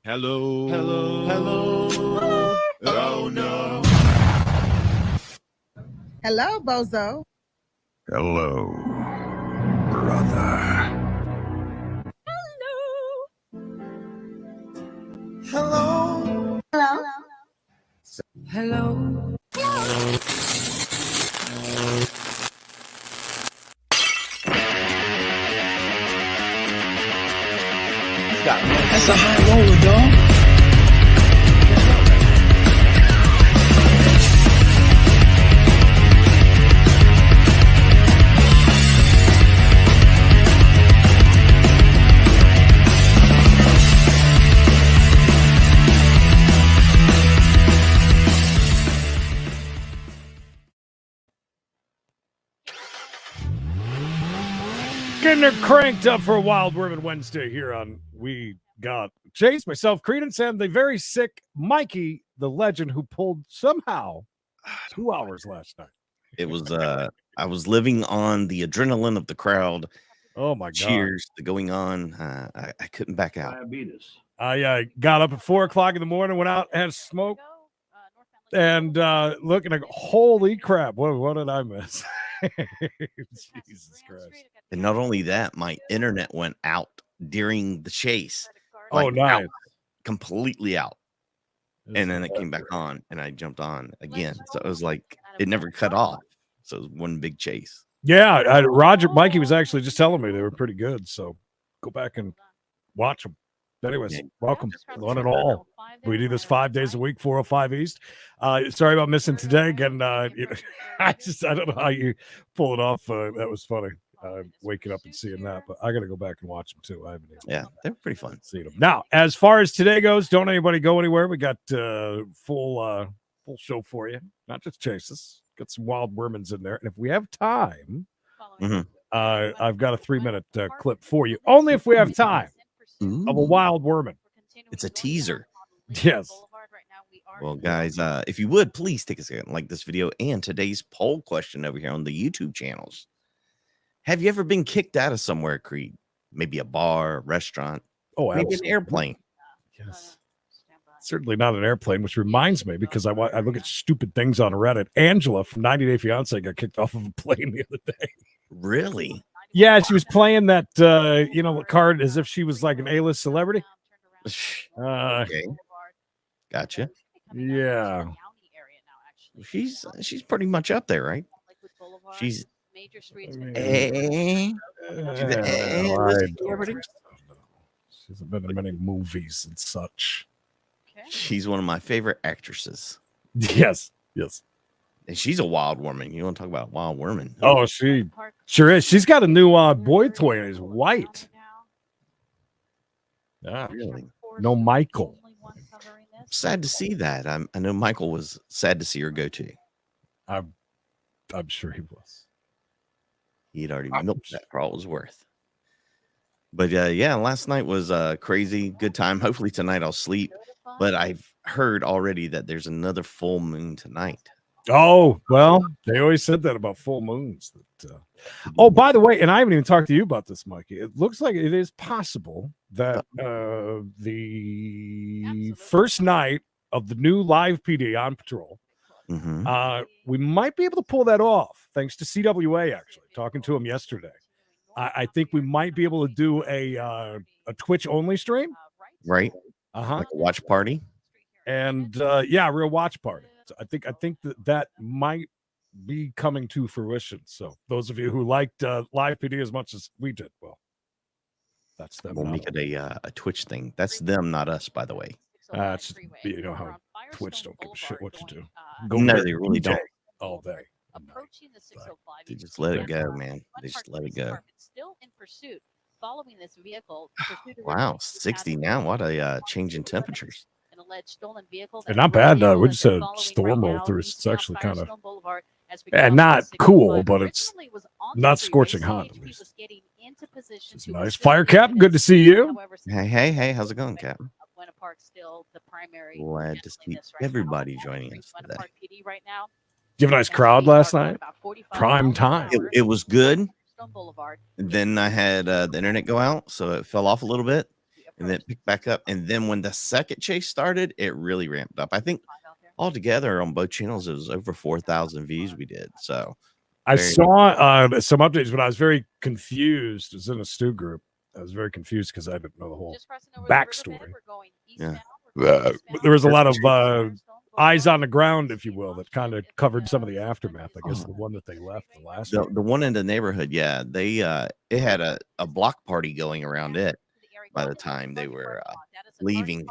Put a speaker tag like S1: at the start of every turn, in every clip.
S1: Hello.
S2: Hello.
S1: Hello. Oh no.
S3: Hello, Bozo.
S2: Hello, brother.
S1: Hello.
S4: Hello. That's a high roller, dog.
S5: Getting her cranked up for a Wild Women Wednesday here on We Got Chase, myself, Creedence, and the very sick Mikey, the legend who pulled somehow 2 hours last night.
S6: It was I was living on the adrenaline of the crowd.
S5: Oh my God.
S6: Cheers to going on. I couldn't back out.
S4: Diabetes.
S5: I got up at 4 o'clock in the morning, went out, had a smoke, and looking like, holy crap, what did I miss? Jesus Christ.
S6: And not only that, my internet went out during the chase.
S5: Oh, nice.
S6: Out, completely out. And then it came back on and I jumped on again. So it was like it never cut off. So it was one big chase.
S5: Yeah, Mikey was actually just telling me they were pretty good. So go back and watch them. Anyways, welcome, one and all. We do this 5 days a week, 405 East. Sorry about missing today. Again, I don't know how you pull it off. That was funny. Waking up and seeing that, but I got to go back and watch them too. I haven't even
S6: they're pretty fun.
S5: Seen them. Now, as far as today goes, don't anybody go anywhere. We got full show for you. Not just chases. Got some wild Wermans in there, and if we have time, I've got a 3-minute clip for you. Only if we have time.
S6: Ooh.
S5: Of a wild Werman.
S6: It's a teaser.
S5: Yes.
S6: Well, guys, if you would please take a second, like this video and today's poll question over here on the YouTube channels. Have you ever been kicked out of somewhere, Creed? Maybe a bar, a restaurant, maybe an airplane.
S5: Yes. Certainly not an airplane, which reminds me, because I look at stupid things on Reddit. Angela from 90 Day Fiance got kicked off of a plane the other day.
S6: Really?
S5: Yeah, she was playing that card as if she was like an A-list celebrity.
S6: Okay. Gotcha.
S5: Yeah.
S6: She's pretty much up there, right? She's
S4: major streets.
S5: She's been in many movies and such.
S6: She's one of my favorite actresses.
S5: Yes.
S6: And she's a wild woman. You want to talk about wild woman?
S5: Oh, she sure is. She's got a new boy toy, and he's white. Yeah,
S6: really.
S5: No Michael.
S6: Sad to see that. I know Michael was sad to see her go to.
S5: I'm sure he was.
S6: He'd already milked that for all it was worth. But yeah, last night was crazy. Good time. Hopefully tonight I'll sleep. But I've heard already that there's another full moon tonight.
S5: Oh, well, they always said that about full moons. Oh, by the way, and I haven't even talked to you about this, Mikey. It looks like it is possible that the first night of the new live PD on patrol, we might be able to pull that off, thanks to CWA, actually. Talking to him yesterday. I think we might be able to do a Twitch-only stream.
S6: Right. Like a watch party.
S5: And real watch party. So I think that might be coming to fruition. So those of you who liked live PD as much as we did, well, that's them.
S6: We'll make it a Twitch thing. That's them, not us, by the way.
S5: It's, you know how Twitch don't give a shit what you do.
S6: No, they really don't.
S5: All day.
S4: Approaching the 605.
S6: They just let it go, man. They just let it go.
S4: Still in pursuit, following this vehicle.
S6: Wow, 60 now. What a change in temperatures.
S4: An alleged stolen vehicle.
S5: And not bad. We just had a storm roll through. It's actually kind of not cool, but it's not scorching hot. At least. It's nice. Fire Cap, good to see you.
S6: Hey, how's it going, Cap?
S4: Glad
S6: to see everybody joining us today.
S4: PD right now.
S5: You have a nice crowd last night. Prime time.
S6: It was good. Then I had the internet go out, so it fell off a little bit. and then it picked back up. And then when the second chase started, it really ramped up. I think altogether on both channels, it was over 4,000 views we did. So
S5: I saw some updates, but I was very confused. It was in a stew group. I was very confused because I didn't know the whole backstory.
S6: Yeah.
S5: But there was a lot of eyes on the ground, if you will, that kind of covered some of the aftermath. I guess the one that they left the last
S6: the one in the neighborhood, yeah, they it had a block party going around it by the time they were leaving.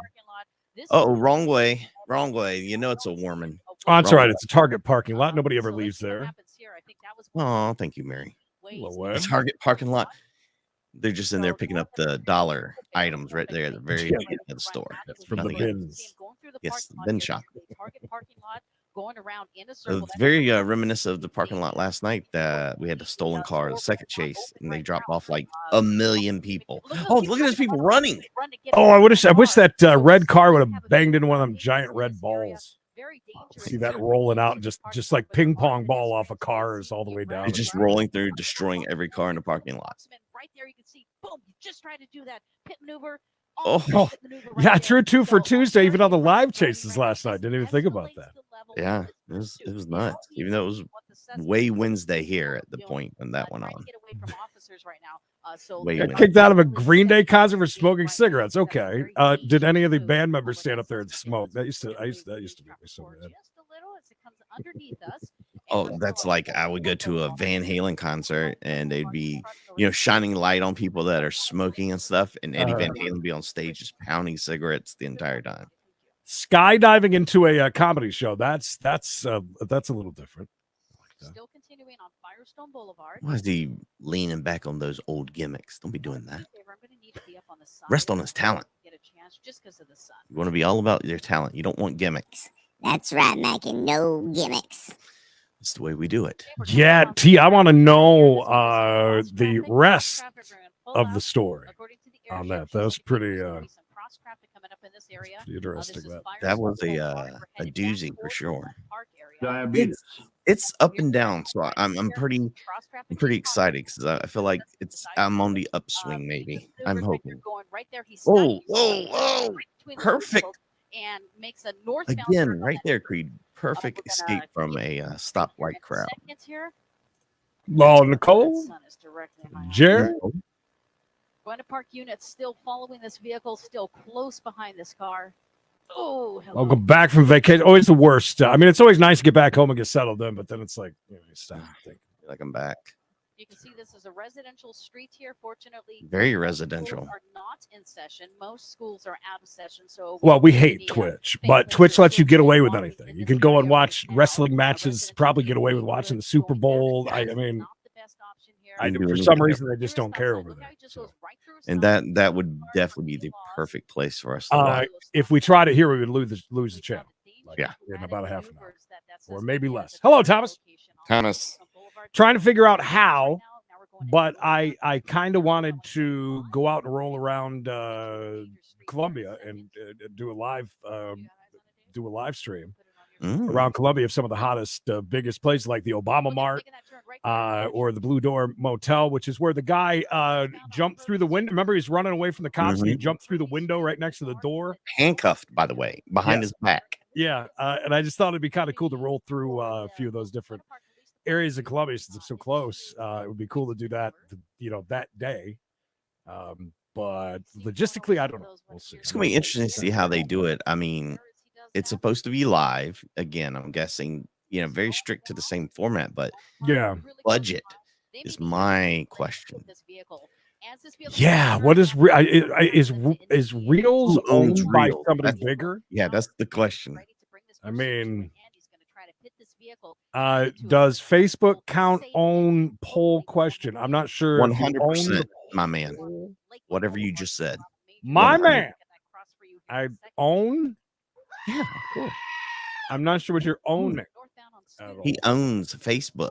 S6: Oh, wrong way. You know it's a Warman.
S5: Oh, that's right. It's a Target parking lot. Nobody ever leaves there.
S6: Oh, thank you, Mary.
S5: Hello,
S6: The Target parking lot. They're just in there picking up the dollar items right there at the very end of the store.
S5: That's from the
S6: Nothing else.
S5: bins.
S6: Yes, the bin shop.
S4: Going around in a
S6: It's
S4: circle.
S6: very reminiscent of the parking lot last night. We had the stolen car, the second chase, and they dropped off like 1 million people. Oh, look at those people running!
S5: Oh, I wish that red car would have banged into one of them giant red balls. See that rolling out, just like ping pong ball off of cars all the way down.
S6: It's just rolling through, destroying every car in the parking lot.
S4: Right there, you can see, boom, you just tried to do that pit maneuver.
S5: Oh, yeah, true. 2 for Tuesday, even on the live chases last night. Didn't even think about that.
S6: Yeah, it was nuts. Even though it was way Wednesday here at the point when that went on.
S5: Got kicked out of a Green Day concert for smoking cigarettes. Okay. Did any of the band members stand up there and smoke? That used to be so bad.
S6: Oh, that's like I would go to a Van Halen concert and they'd be, shining light on people that are smoking and stuff, and Eddie Van Halen would be on stage just pounding cigarettes the entire time.
S5: Skydiving into a comedy show. That's a little different.
S4: Still continuing on Firestone Boulevard.
S6: Why is he leaning back on those old gimmicks? Don't be doing that. Rest on his talent. You want to be all about your talent. You don't want gimmicks.
S3: That's right, Mikey. No gimmicks.
S6: That's the way we do it.
S5: Yeah, T, I want to know the rest of the story on that. That was pretty interesting.
S6: That was a doozy for sure.
S1: Diabetes.
S6: It's up and down, so I'm pretty excited because I feel like I'm on the upswing. Maybe I'm hoping. Oh, perfect.
S4: And makes a north
S6: again right there, Creed. Perfect escape from a stoplight crowd.
S5: Oh, Nicole, Jared.
S4: Going to park units still following this vehicle, still close behind this car. Oh,
S5: I'll go back from vacation. Always the worst. I mean, it's always nice to get back home and get settled in, but then it's like, you stop thinking.
S6: Like I'm back.
S4: You can see this is a residential street here. Fortunately,
S6: very residential.
S4: Are not in session. Most schools are out of session. So,
S5: well, we hate Twitch, but Twitch lets you get away with anything. You can go and watch wrestling matches. Probably get away with watching the Super Bowl. I mean, for some reason they just don't care over there. So.
S6: And that would definitely be the perfect place for us.
S5: If we tried it here, we would lose the channel. In about a half an hour, or maybe less. Hello, Thomas. Trying to figure out how, but I kind of wanted to go out and roll around Columbia and do a live stream around Columbia of some of the hottest, biggest places like the Obama Mart or the Blue Door Motel, which is where the guy jumped through the window. Remember, he's running away from the cops and he jumped through the window right next to the door.
S6: Handcuffed, by the way, behind his back.
S5: Yeah, and I just thought it'd be kind of cool to roll through a few of those different areas of Columbia since it's so close. It would be cool to do that, that day. But logistically, I don't know. We'll see.
S6: It's gonna be interesting to see how they do it. I mean, it's supposed to be live. Again, I'm guessing, very strict to the same format, but budget is my question.
S5: Yeah, what is Reels owned by somebody bigger?
S6: Yeah, that's the question.
S5: I mean, does Facebook count own poll question? I'm not sure.
S6: 100%, my man. Whatever you just said.
S5: My man. I own?
S6: Yeah, cool.
S5: I'm not sure what you're owning.
S6: He owns Facebook.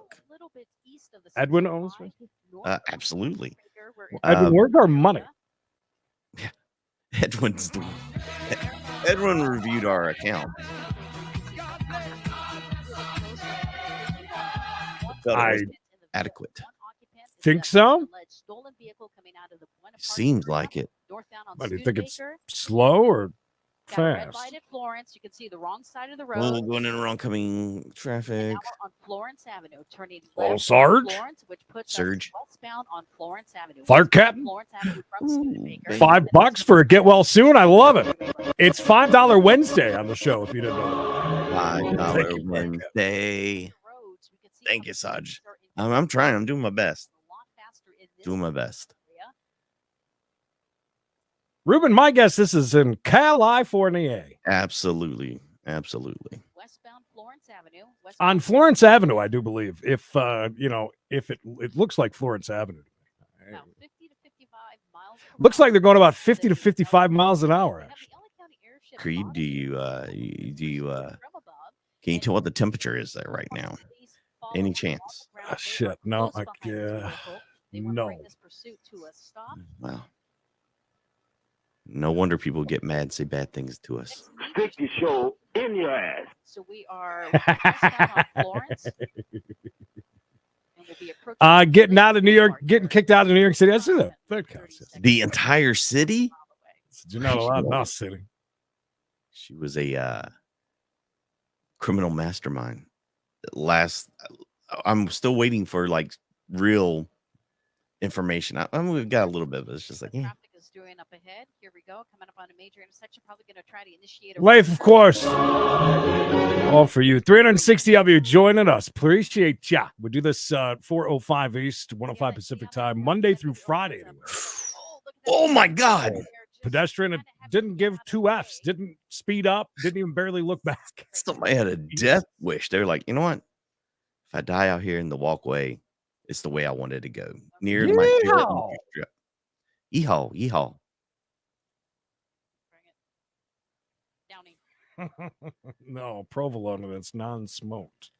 S5: Edwin owns Facebook?
S6: Absolutely.
S5: Edwin, where's our money?
S6: Yeah. Edwin reviewed our account. Adequate.
S5: Think so?
S6: Seems like it.
S4: Northbound on
S5: What, do you think it's
S4: Studebaker.
S5: slow or
S4: Got a red
S5: fast?
S4: light at Florence. You can see the wrong side of the
S6: Oh,
S4: road.
S6: going in the wrong coming
S4: And
S6: traffic.
S4: now we're on Florence Avenue, turning
S5: Oh,
S4: left
S5: Sarge?
S4: on Florence, which puts
S6: Surge.
S4: us westbound on Florence Avenue.
S5: Fire
S4: Westbound
S5: captain?
S4: Florence Avenue from
S6: Ooh,
S4: Studebaker.
S6: baby.
S5: $5 for a get well soon. I love it. It's $5 Wednesday on the show. If you didn't know that.
S6: $5
S5: Thank you, Fire Captain.
S6: Wednesday.
S4: Roads, we can see
S6: Thank
S4: how
S6: you,
S4: the
S6: Sarge.
S4: roads are in
S6: I'm trying. I'm doing my best.
S4: a lot faster in this
S6: Doing my best.
S4: area.
S5: Ruben, my guess this is in California.
S6: Absolutely. Absolutely.
S4: Westbound Florence Avenue.
S5: On Florence Avenue, I do believe. If if it looks like Florence Avenue.
S4: About 50 to 55 miles per
S5: Looks like
S4: hour.
S5: they're going about 50 to 55 miles an hour.
S4: We have the
S5: Actually,
S4: LA County Airship
S6: Creed,
S4: Bond
S6: do you
S4: from above.
S6: can you tell what the temperature is there right now? Any chance?
S5: Ah, shit, no, no.
S4: This pursuit to a stop.
S6: Wow. No wonder people get mad and say bad things to us.
S2: Stick your show in your ass.
S4: So we are westbound on Florence. And we'll be approaching
S5: Getting out of New York,
S4: Park
S5: getting
S4: here.
S5: kicked out of New York City. That's it. That counts.
S6: The entire city?
S5: You're not allowed in our city.
S6: She was a criminal mastermind. I'm still waiting for like real information. I mean, we've got a little bit, but it's just like, yeah.
S4: Traffic is doing up ahead. Here we go. Coming up on a major intersection. Probably going to try to initiate a
S5: Life, of course. All for you. 360 of you joining us. Appreciate ya. We do this 405 East, 105 Pacific time, Monday through Friday. Anyway.
S6: Oh my God.
S5: Pedestrian it didn't give two Fs, didn't speed up, didn't even barely look back.
S6: Somebody had a death wish. They're like, you know what? If I die out here in the walkway, it's the way I wanted to go. Near my favorite
S5: Yeehaw.
S6: movie strip. Yeehaw, yeehaw.
S4: Downing.
S5: No, provolone and it's non-smoked.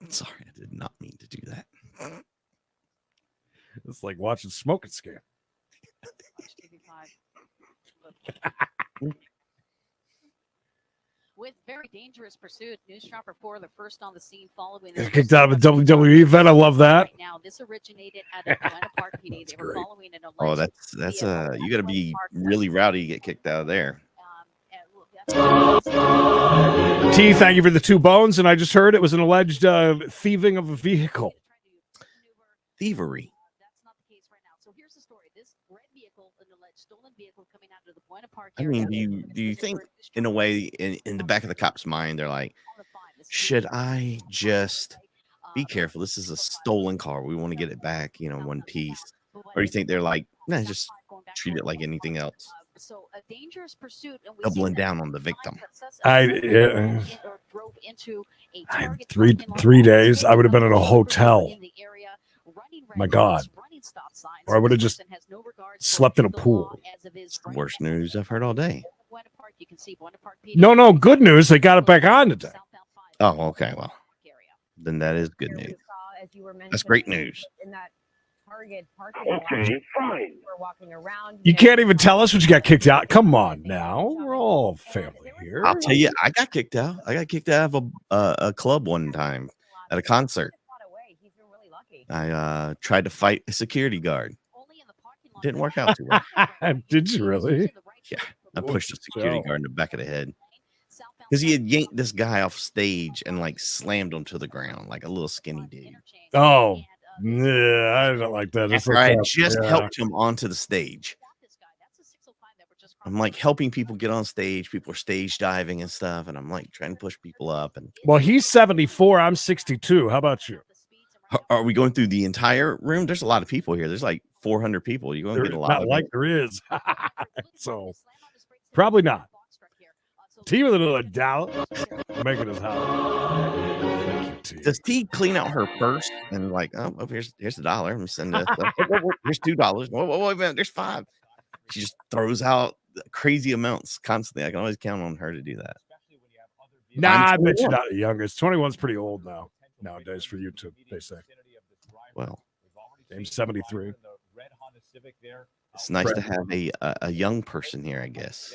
S6: Sorry, I did not mean to do that.
S5: It's like watching Smoking Scare.
S4: Watch TV5. With very dangerous pursuit, News Chopper 4, the first on the scene following this
S5: Kicked out of a
S4: pursuit.
S5: WWE event. I love that.
S4: Right now, this originated at the Buena Park PD. They were
S5: great.
S4: following an
S6: Oh,
S4: alleged
S6: that's
S4: vehicle
S6: you
S4: at
S6: got to
S4: Buena
S6: be
S4: Park.
S6: really rowdy to get kicked out of there.
S5: T, thank you for the 2 bones. And I just heard it was an alleged thieving of a vehicle.
S6: Thievery.
S4: That's not the case right now. So here's the story. This red vehicle, an alleged stolen vehicle coming out of the Buena Park
S6: I
S4: area.
S6: mean, do you think in a way in the back of the cop's mind they're like, should I just be careful? This is a stolen car. We want to get it back, in one piece. Or do you think they're like, nah, just treat it like anything else?
S4: So a dangerous pursuit, and we
S6: Doubling
S4: see that
S6: down on the victim.
S4: drove into a
S5: I-
S4: Target
S5: three-
S4: parking lot
S5: 3
S4: on the
S5: days, I would have been at a
S4: in
S5: hotel.
S4: the area, running red
S5: My God.
S4: lights, running stop signs.
S5: Or I would have
S4: This
S5: just
S4: person has no regards
S5: slept
S4: for
S5: in a
S4: the law
S5: pool.
S4: as of his
S6: It's the
S4: right
S6: worst
S4: now.
S6: news I've heard all day.
S4: Buena Park, you can see Buena Park PD.
S5: No, good news. They got it back on today.
S6: Oh, okay. Well, then that is good news. That's great news.
S7: In that Target parking lot,
S2: Okay, fine.
S7: we're walking around.
S5: You can't even tell us what you got kicked out. Come on now. We're all family here.
S6: I'll tell you, I got kicked out. I got kicked out of a club one time at a concert.
S7: He's been really lucky.
S6: I tried to fight a security guard. Didn't work out too well.
S5: Did you really?
S6: Yeah, I pushed a security
S5: So-
S6: guard in the back of the head because he had yanked this guy off stage and like slammed him to the ground like a little skinny dude.
S5: Oh, yeah, I don't like that. It's
S6: After
S5: like
S6: I had
S5: that.
S6: just
S5: Yeah.
S6: helped him onto the stage. I'm like helping people get on stage. People are stage diving and stuff, and I'm like trying to push people up. And
S5: Well, he's 74. I'm 62. How about you?
S6: are we going through the entire room? There's a lot of people here. There's like 400 people. You're going to
S5: There-
S6: get a lot
S5: not
S6: of
S5: like there is. So, probably not. T with another dollar. Making us holler.
S6: Does T clean out her purse and like, oh, here's $1. Let me send this. Here's $2. Whoa, wait a minute. There's 5. She just throws out crazy amounts constantly. I can always count on her to do that.
S5: Nah,
S6: I'm
S5: I bet you're
S6: 21.
S5: not the youngest. 21's pretty old now. Nowadays for YouTube, they say.
S6: Well,
S5: I'm 73.
S6: it's nice to have a young person here, I guess.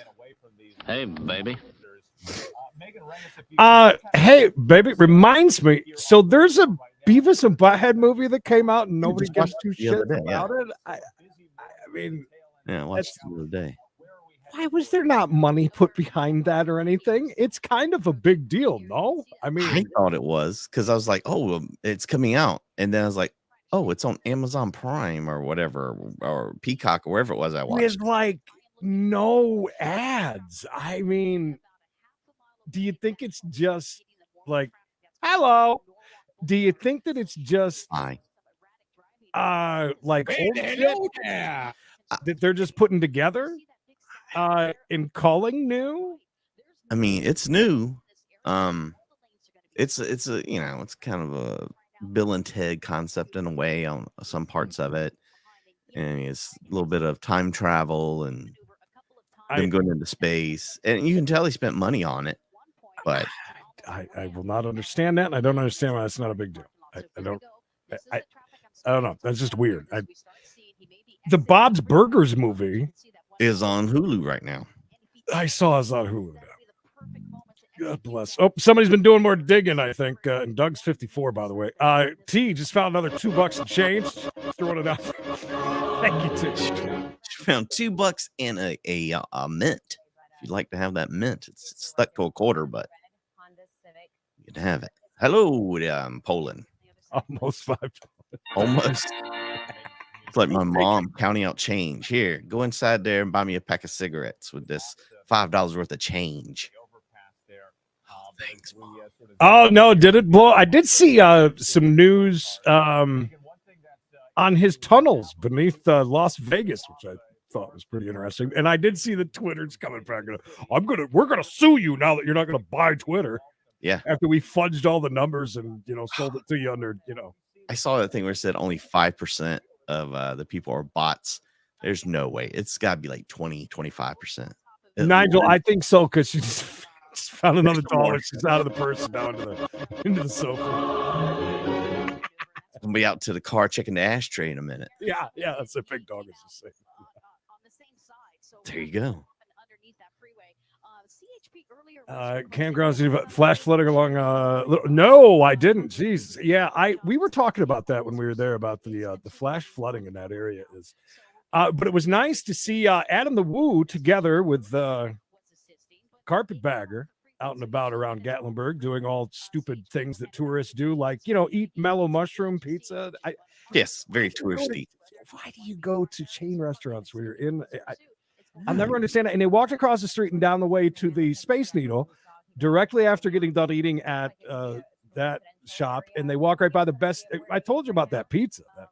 S8: Hey, baby.
S5: Hey, baby, reminds me. So there's Beavis and Butthead movie that came out and nobody
S6: just
S5: gives
S6: watched
S5: two
S6: it the other
S5: shits
S6: day, yeah.
S5: about it? I mean,
S6: Yeah, I watched it the other day.
S5: why was there not money put behind that or anything? It's kind of a big deal, no? I
S6: I
S5: mean,
S6: thought it was because I was like, oh, it's coming out. And then I was like, oh, it's on Amazon Prime or whatever, or Peacock or wherever it was I watched.
S5: with like no ads. I mean, do you think it's just like, hello? Do you think that it's just
S6: Aye.
S5: like old shit that they're just putting together and calling new?
S6: I mean, it's new. It's a it's kind of a Bill and Ted concept in a way on some parts of it, and it's a little bit of time travel and them going into space, and you can tell he spent money on it. But
S5: I will not understand that, and I don't understand why that's not a big deal. I don't know. That's just weird. The Bob's Burgers movie
S6: is on Hulu right now.
S5: I saw is on Hulu now. God bless. Oh, somebody's been doing more digging, I think. And Doug's 54, by the way. T just found another $2 and change. Throwing it out. Thank you, T.
S6: She found $2 and a mint. If you'd like to have that mint, it's stuck to a quarter, but you can have it. Hello, Poland.
S5: Almost $5.
S6: Almost. It's like my mom counting out change. Here, go inside there and buy me a pack of cigarettes with this $5 worth of change. Thanks, Mom.
S5: Oh no, did it blow? I did see some news on his tunnels beneath Las Vegas, which I thought was pretty interesting. And I did see the Twitter's coming back. We're gonna sue you now that you're not gonna buy Twitter.
S6: Yeah.
S5: After we fudged all the numbers and sold it to you under
S6: I saw that thing where it said only 5% of the people are bots. There's no way. It's got to be like 20-25%.
S5: Nigel, I think so, because she just found another dollar. She's out of the purse and down into the sofa.
S6: I'm gonna be out to the car checking the ashtray in a minute.
S5: Yeah, that's a big dog. Is just saying.
S6: There you go.
S5: Campgrounds flash flooding along. No, I didn't. Jeez, yeah, we were talking about that when we were there about the flash flooding in that area is. But it was nice to see Adam the Woo together with Carpetbagger out and about around Gatlinburg doing all stupid things that tourists do, like eat mellow mushroom pizza.
S6: Yes, very touristy.
S5: Why do you go to chain restaurants where you're in? I'll never understand it. And they walked across the street and down the way to the Space Needle directly after getting done eating at that shop. And they walk right by the best. I told you about that pizza. That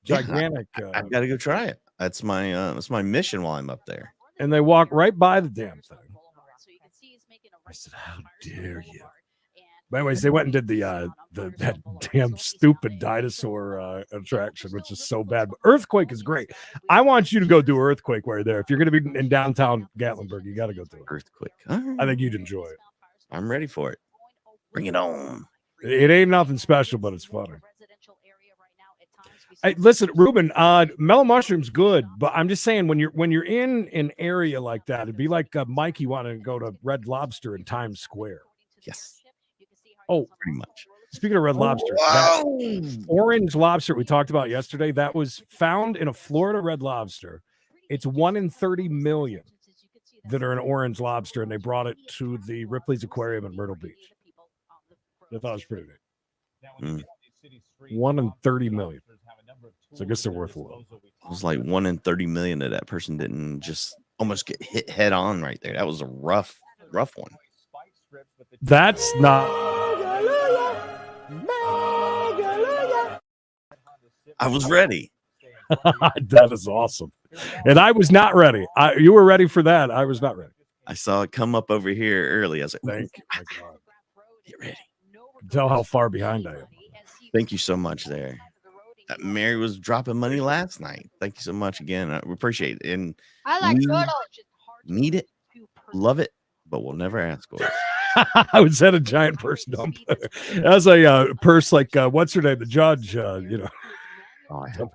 S5: gigantic.
S6: I've got to go try it. That's my mission while I'm up there.
S5: And they walk right by the damn thing. I said, how dare you? But anyways, they went and did that damn stupid dinosaur attraction, which is so bad. But Earthquake is great. I want you to go do Earthquake while you're there. If you're going to be in downtown Gatlinburg, you got to go do it.
S6: Earthquake.
S5: I think you'd enjoy it.
S6: I'm ready for it. Bring it on.
S5: It ain't nothing special, but it's funny. Hey, listen, Ruben, mellow mushroom's good, but I'm just saying when you're in an area like that, it'd be like Mikey wanting to go to Red Lobster in Times Square.
S6: Yes.
S5: Oh,
S6: pretty much.
S5: Speaking of Red Lobster, that orange lobster we talked about yesterday, that was found in a Florida Red Lobster. It's 1 in 30 million that are an orange lobster, and they brought it to the Ripley's Aquarium in Myrtle Beach. I thought it was pretty neat. 1 in 30 million. So I guess they're worth a little.
S6: It was like 1 in 30 million that person didn't just almost get hit head on right there. That was a rough one.
S5: That's not.
S6: I was ready.
S5: That is awesome. And I was not ready. You were ready for that. I was not ready.
S6: I saw it come up over here early. I was like,
S5: thank you. My God.
S6: Get ready.
S5: Tell how far behind I am.
S6: Thank you so much there. Mary was dropping money last night. Thank you so much again. We appreciate it. And
S4: I like turtles.
S6: Need it, love it, but we'll never ask for it.
S5: I was at a giant purse dump. That was a purse like what's her name? The judge,
S6: Oh, I hope.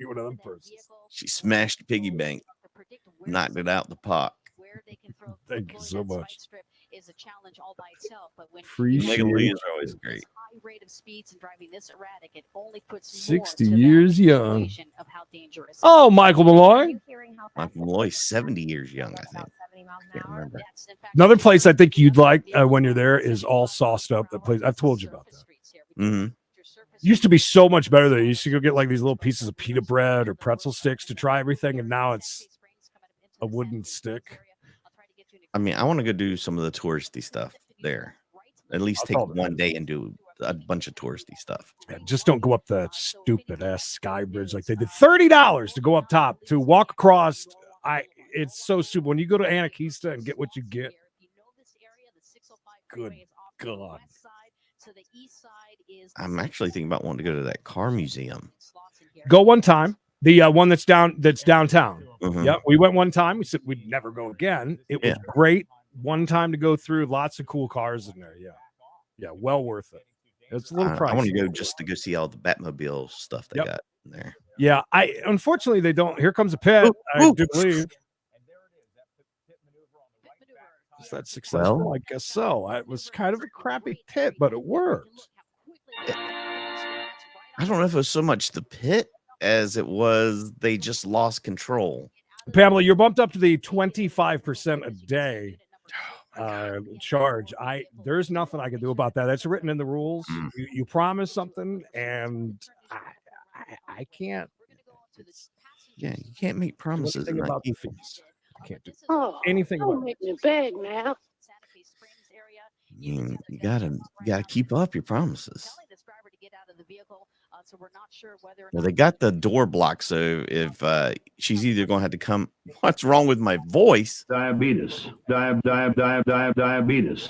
S5: One of them purses.
S6: She smashed the piggy bank, knocked it out the pot.
S5: Thank you so much.
S6: Mega Leagues are always great.
S4: rate of speeds and driving this erratic, it only puts
S5: 60
S4: more to
S5: years
S4: that
S5: young.
S4: situation of how dangerous.
S5: Oh, Michael Malloy.
S6: Michael Malloy's 70 years young, I think. Can't remember.
S4: That's, in fact,
S5: Another place I think you'd like when you're there is All Sauced Up. That place, I've told you about that. Used to be so much better there. You used to go get like these little pieces of pita bread or pretzel sticks to try everything, and now it's a wooden stick.
S6: I mean, I want to go do some of the touristy stuff there. At least take one day and do a bunch of touristy stuff.
S5: Yeah, just don't go up that stupid ass sky bridge like they did. $30 to go up top to walk across. It's so stupid. When you go to Anakista and get what you get. Good God.
S6: I'm actually thinking about wanting to go to that car museum.
S5: Go one time. The one that's downtown.
S6: Mhm.
S5: Yeah, we went one time. We said we'd never go again. It was
S6: Yeah.
S5: great. One time to go through. Lots of cool cars in there. Yeah, well worth it. It's a little pricey.
S6: I want to go just to go see all the Batmobile stuff they got in there.
S5: Yeah, unfortunately they don't. Here comes a pit. I do believe. Is that successful?
S6: Well,
S5: I guess so. It was kind of a crappy pit, but it worked.
S6: I don't know if it was so much the pit as it was they just lost control.
S5: Pamela, you're bumped up to the 25% a day charge. There's nothing I can do about that. That's written in the rules. You promise something, and I can't.
S6: Yeah, you can't make promises
S5: Anything
S6: and not
S5: about the
S6: keep them.
S5: fees. I can't do
S9: Oh,
S5: anything
S9: don't
S5: about
S9: make me beg now.
S6: I mean, you gotta keep up your promises. Well, they got the door blocked, so if she's either going to have to come. What's wrong with my voice?
S2: Diabetes. Diabetes.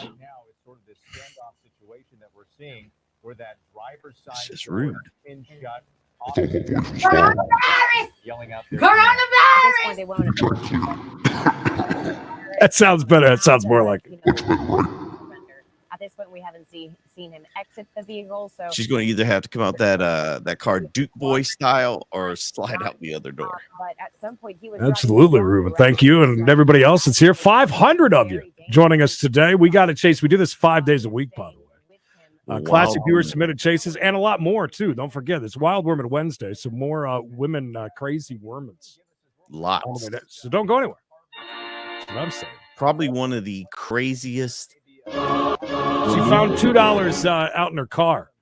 S6: It's just rude.
S5: That sounds better. That sounds more like it.
S7: At this point, we haven't seen him exit the vehicle. So
S6: She's going to either have to come out that car Duke Boy style or slide out the other door.
S7: But at some point, he was
S5: Absolutely, Ruben. Thank you, and everybody else that's here. 500 of you joining us today. We got a chase. We do this 5 days a week, by the way. Classic viewers submitted chases and a lot more too. Don't forget, it's Wild Women Wednesday, so more women crazy wormins.
S6: Lots.
S5: So don't go anywhere. That's what I'm saying.
S6: Probably one of the craziest.
S5: She found $2 out in her car.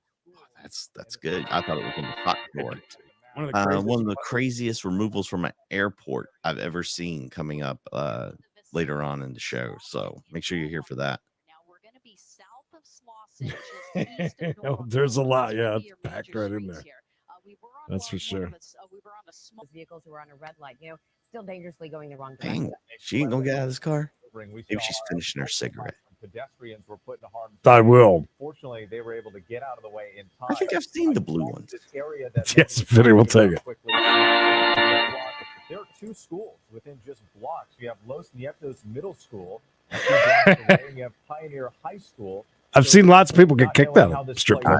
S6: That's good. I thought it was in the front door.
S5: One
S6: of the craziest removals from an airport I've ever seen coming up later on in the show. So make sure you're here for that.
S5: Oh, there's a lot. Yeah, it's packed right in there. That's for sure.
S7: Vehicles who are on a red light, still dangerously going the wrong
S6: direction. Dang, she ain't gonna get out of this car. Maybe she's finishing her cigarette.
S10: Pedestrians were put in harm's
S5: I will.
S10: Fortunately, they were able to get out of the way in time.
S6: I think I've seen the blue ones.
S5: Yes, Vinny will take it.
S10: There are two schools within just blocks. You have Los Nietos Middle School, and you have Pioneer High School.
S5: I've seen lots of people get kicked out of strip club.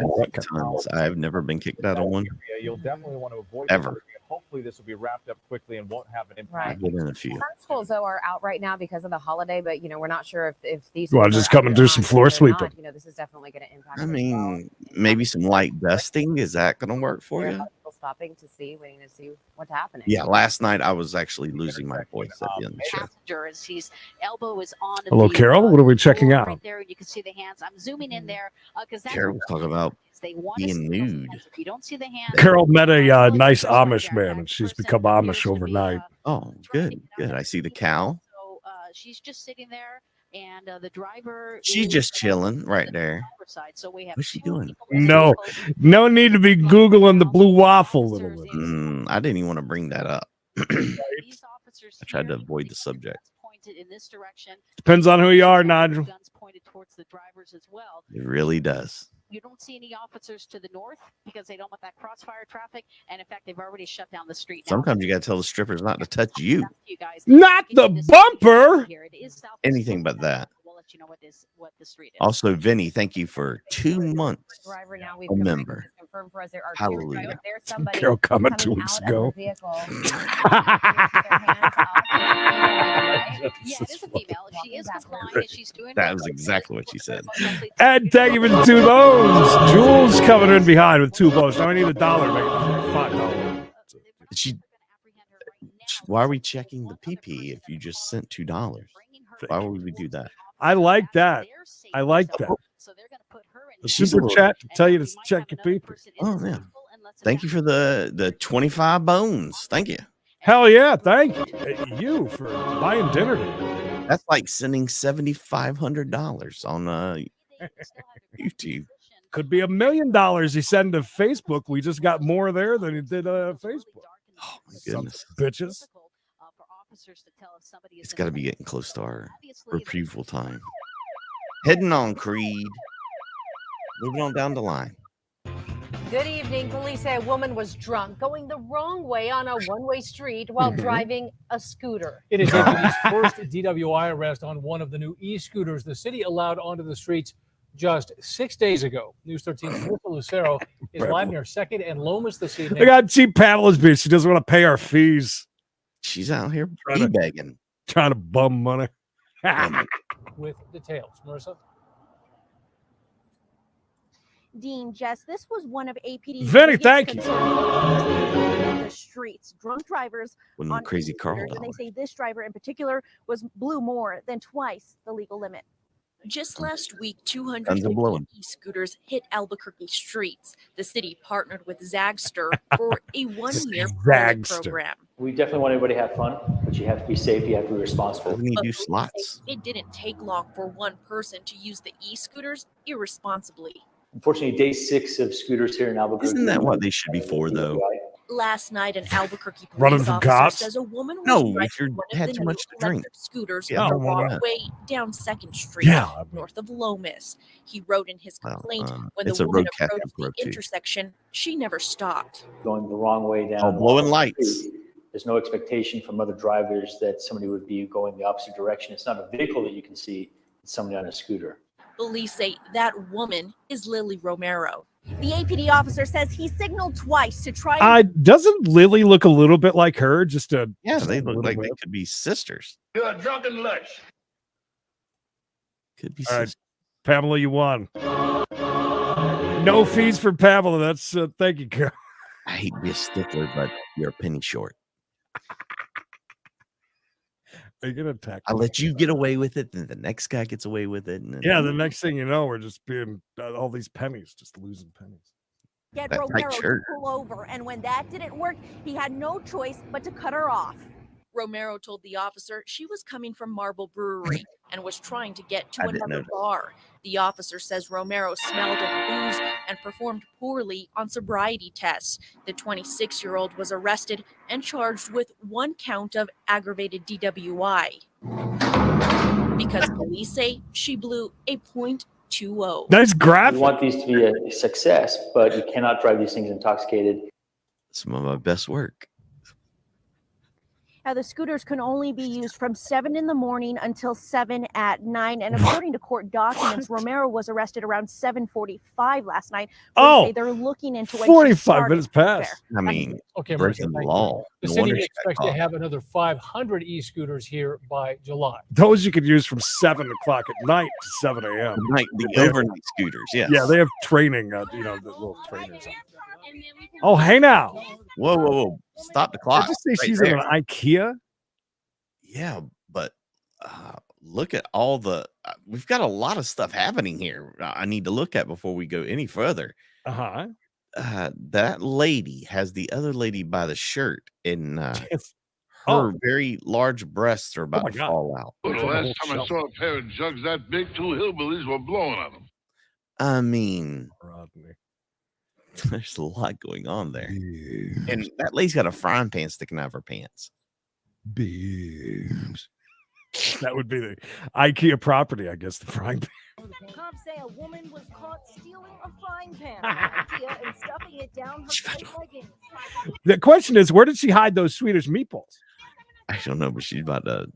S6: I've never been kicked out of one.
S10: You'll definitely want to avoid
S6: ever.
S10: Hopefully, this will be wrapped up quickly and won't have an impact.
S6: I've been in a few.
S7: Some schools though are out right now because of the holiday, but we're not sure if these.
S5: Well, just come and do some floor sweeping.
S7: This is definitely going to impact.
S6: I mean, maybe some light dusting. Is that going to work for you?
S7: Stopping to see, waiting to see what's happening.
S6: Yeah, last night I was actually losing my voice at the end of the show.
S4: His elbow is on.
S5: Hello, Carol. What are we checking out?
S4: Right there, you can see the hands. I'm zooming in there because
S6: Carol was talking about being nude.
S4: If you don't see the hands,
S5: Carol met a nice Amish man, and she's become Amish overnight.
S6: Oh, good. I see the cow.
S4: So she's just sitting there. And the driver,
S6: she's just chilling right there.
S4: So we have
S6: What's she doing?
S5: No need to be Googling the blue waffle, little bit.
S6: I didn't even want to bring that up. I tried to avoid the subject.
S5: Depends on who you are, Nigel.
S6: It really does.
S4: You don't see any officers to the north because they don't want that crossfire traffic. And in fact, they've already shut down the street.
S6: Sometimes you got to tell the strippers not to touch you.
S5: Not the bumper.
S6: Anything but that.
S4: We'll let you know what the street is.
S6: Also, Vinny, thank you for 2 months. A member.
S7: confirm for us there are
S6: Hallelujah.
S7: two. If there's somebody
S5: Carol comment
S7: coming
S5: 2 weeks
S7: out of
S5: ago.
S7: the vehicle, with their hands up,
S4: Yeah, it is a female. She is complying and she's doing
S6: That
S4: what
S6: was exactly what she said.
S5: And thank you for the 2 bones. Jules coming in behind with 2 bones. Now I need $1, make it $5.
S6: Why are we checking the PP if you just sent $2? Why would we do that?
S5: I like that. I like that. The
S6: She's a
S5: super
S6: little-
S5: chat to tell you to check your people.
S6: Oh yeah. Thank you for the 25 bones. Thank you.
S5: Hell yeah, thank you for buying dinner today.
S6: That's like sending $7,500 on YouTube.
S5: Could be $1 million he sent to Facebook. We just got more there than he did Facebook.
S6: Oh my goodness.
S5: Bitches.
S6: It's got to be getting close to our retrieval time. Heading on, Creed. Moving on down the line.
S9: Good evening. Police say a woman was drunk going the wrong way on a one-way street while driving a scooter.
S11: It is APD's first DWI arrest on one of the new e-scooters the city allowed onto the streets just 6 days ago. News 13's Melissa Lucero is live near 2nd and Lomas this evening.
S5: I got cheap Pamela's beat. She doesn't want to pay our fees.
S6: She's out here begging,
S5: trying to bum money.
S11: With details. Marissa?
S12: Dean, Jess, this was one of APD's
S5: Vinny,
S12: biggest
S5: thank you.
S12: concerns, the streets. Drunk drivers
S6: When
S12: on
S6: Crazy Carl
S12: e-scooters, and they say this driver in particular blew more than twice the legal limit.
S13: Just last week,
S6: Guns are
S13: 250
S6: blowing.
S13: e-scooters hit Albuquerque streets. The city partnered with Zagster for a one-year pilot
S5: Zagster.
S13: program.
S14: We definitely want everybody to have fun, but you have to be safe. You have to be responsible.
S6: Doesn't he
S13: But
S6: do
S13: police
S6: slots?
S13: say it didn't take long for one person to use the e-scooters irresponsibly.
S14: Unfortunately, day 6 of scooters here in Albuquerque.
S6: Isn't that what they should be for, though?
S13: Last night, an Albuquerque
S5: Running
S13: police
S5: from
S13: officer
S5: cops?
S13: says a woman was
S6: No,
S13: driving
S6: if you
S13: one of
S6: had
S13: the
S6: too
S13: new
S6: much to drink.
S13: electric scooters
S6: Yeah, I
S13: the
S6: don't want
S13: wrong
S6: that.
S13: way down 2nd Street,
S5: Yeah.
S13: north of Lomas. He wrote in his
S6: Well,
S13: complaint when
S6: it's
S13: the
S6: a
S13: woman
S6: road captain
S13: approached the
S6: probe, too.
S13: intersection, she never stopped.
S14: Going the wrong way down.
S6: Oh, blowing lights.
S14: There's no expectation from other drivers that somebody would be going the opposite direction. It's not a vehicle that you can see. It's somebody on a scooter.
S13: Police say that woman is Lily Romero.
S12: The APD officer says he signaled twice to try
S5: Doesn't Lily look a little bit like her?
S6: Yeah,
S5: just
S6: they
S5: a
S6: look
S5: little
S6: like
S5: bit.
S6: they could be sisters.
S2: You're a drunken lunch.
S6: Could be
S5: All right,
S6: sisters.
S5: Pamela, you won. No fees for Pamela. That's thank you, Carol.
S6: I hate to be a stickler, but you're a penny short.
S5: Are you gonna attack?
S6: I
S5: me?
S6: let you get away with it, then the next guy gets away with it. And then
S5: Yeah, the next thing you know, we're just being all these pennies, just losing pennies.
S12: get
S6: That tight
S12: Romero to
S6: shirt.
S12: pull over. And when that didn't work, he had no choice but to cut her off.
S13: Romero told the officer she was coming from Marble Brewery and was trying to get to
S6: I didn't
S13: another
S6: notice.
S13: bar. The officer says Romero smelled of booze and performed poorly on sobriety tests. The 26-year-old was arrested and charged with 1 count of aggravated DWI because police say she blew a .20.
S5: Nice
S14: We
S5: graphic.
S14: want these to be a success, but you cannot drive these things intoxicated.
S6: Some of my best work.
S12: Now, the scooters can only be used from 7 in the morning until 7 at night. And according to court documents, Romero was arrested around 7:45 last night. Police
S5: Oh,
S12: say they're looking into when she
S5: 45
S12: started
S5: minutes
S12: the affair.
S5: past.
S6: I mean,
S11: Okay, Marissa,
S6: breaking the
S11: thank you.
S6: law.
S11: The
S6: No
S11: city
S6: wonder she got
S11: expects to
S6: caught.
S11: have another 500 e-scooters here by July.
S5: Those you could use from 7 o'clock at night to 7 a.m.
S6: The
S5: They have-
S6: overnight scooters, yes.
S5: Yeah, they have training, the little trainers. Oh, hey now.
S6: Whoa, whoa, whoa. Stop the clock.
S5: I just say
S6: right
S5: she's
S6: there.
S5: in an IKEA.
S6: Yeah, but look at all the we've got a lot of stuff happening here. I need to look at before we go any further.
S5: Uh-huh.
S6: That lady has the other lady by the shirt, and her
S5: Oh.
S6: very large breasts are about
S5: my
S6: to
S5: God.
S6: fall out.
S1: The last time I saw a pair of jugs that big, 2 hillbillies were blowing on them.
S6: I mean,
S5: Rodney.
S6: there's a lot going on there, and that lady's got a frying pan sticking out of her pants.
S5: Beams. That would be the IKEA property, I guess, the frying pan.
S9: Cops say a woman was caught stealing a frying pan at IKEA and stuffing it down her tight leggings.
S5: The question is, where did she hide those Swedish meatballs?
S6: I don't know, but she's about to.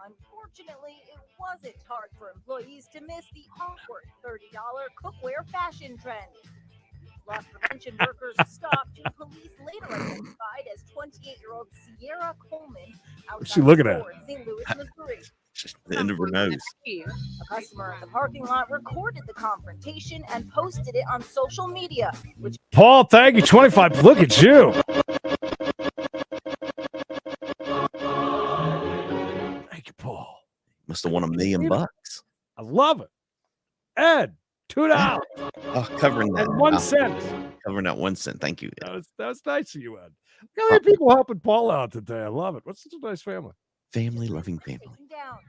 S9: Unfortunately, it
S15: was it hard for employees to miss the awkward $30 cookware fashion trend? Loss prevention workers stopped who police later identified as 28-year-old Sierra Coleman
S5: What's she looking at?
S15: St. Louis, Missouri.
S6: Just the end of her nose.
S15: A customer in the parking lot recorded the confrontation and posted it on social media, which
S5: Paul, thank you. 25. Look at you. Thank you, Paul.
S6: Must have won $1 million.
S5: I love it. Ed, $2.
S6: Oh, covering that.
S5: 1 cent.
S6: Covering that 1 cent. Thank you.
S5: That was nice of you, Ed. Look how many people helping Paul out today. I love it. What's such a nice family?
S6: Family loving family.
S15: down.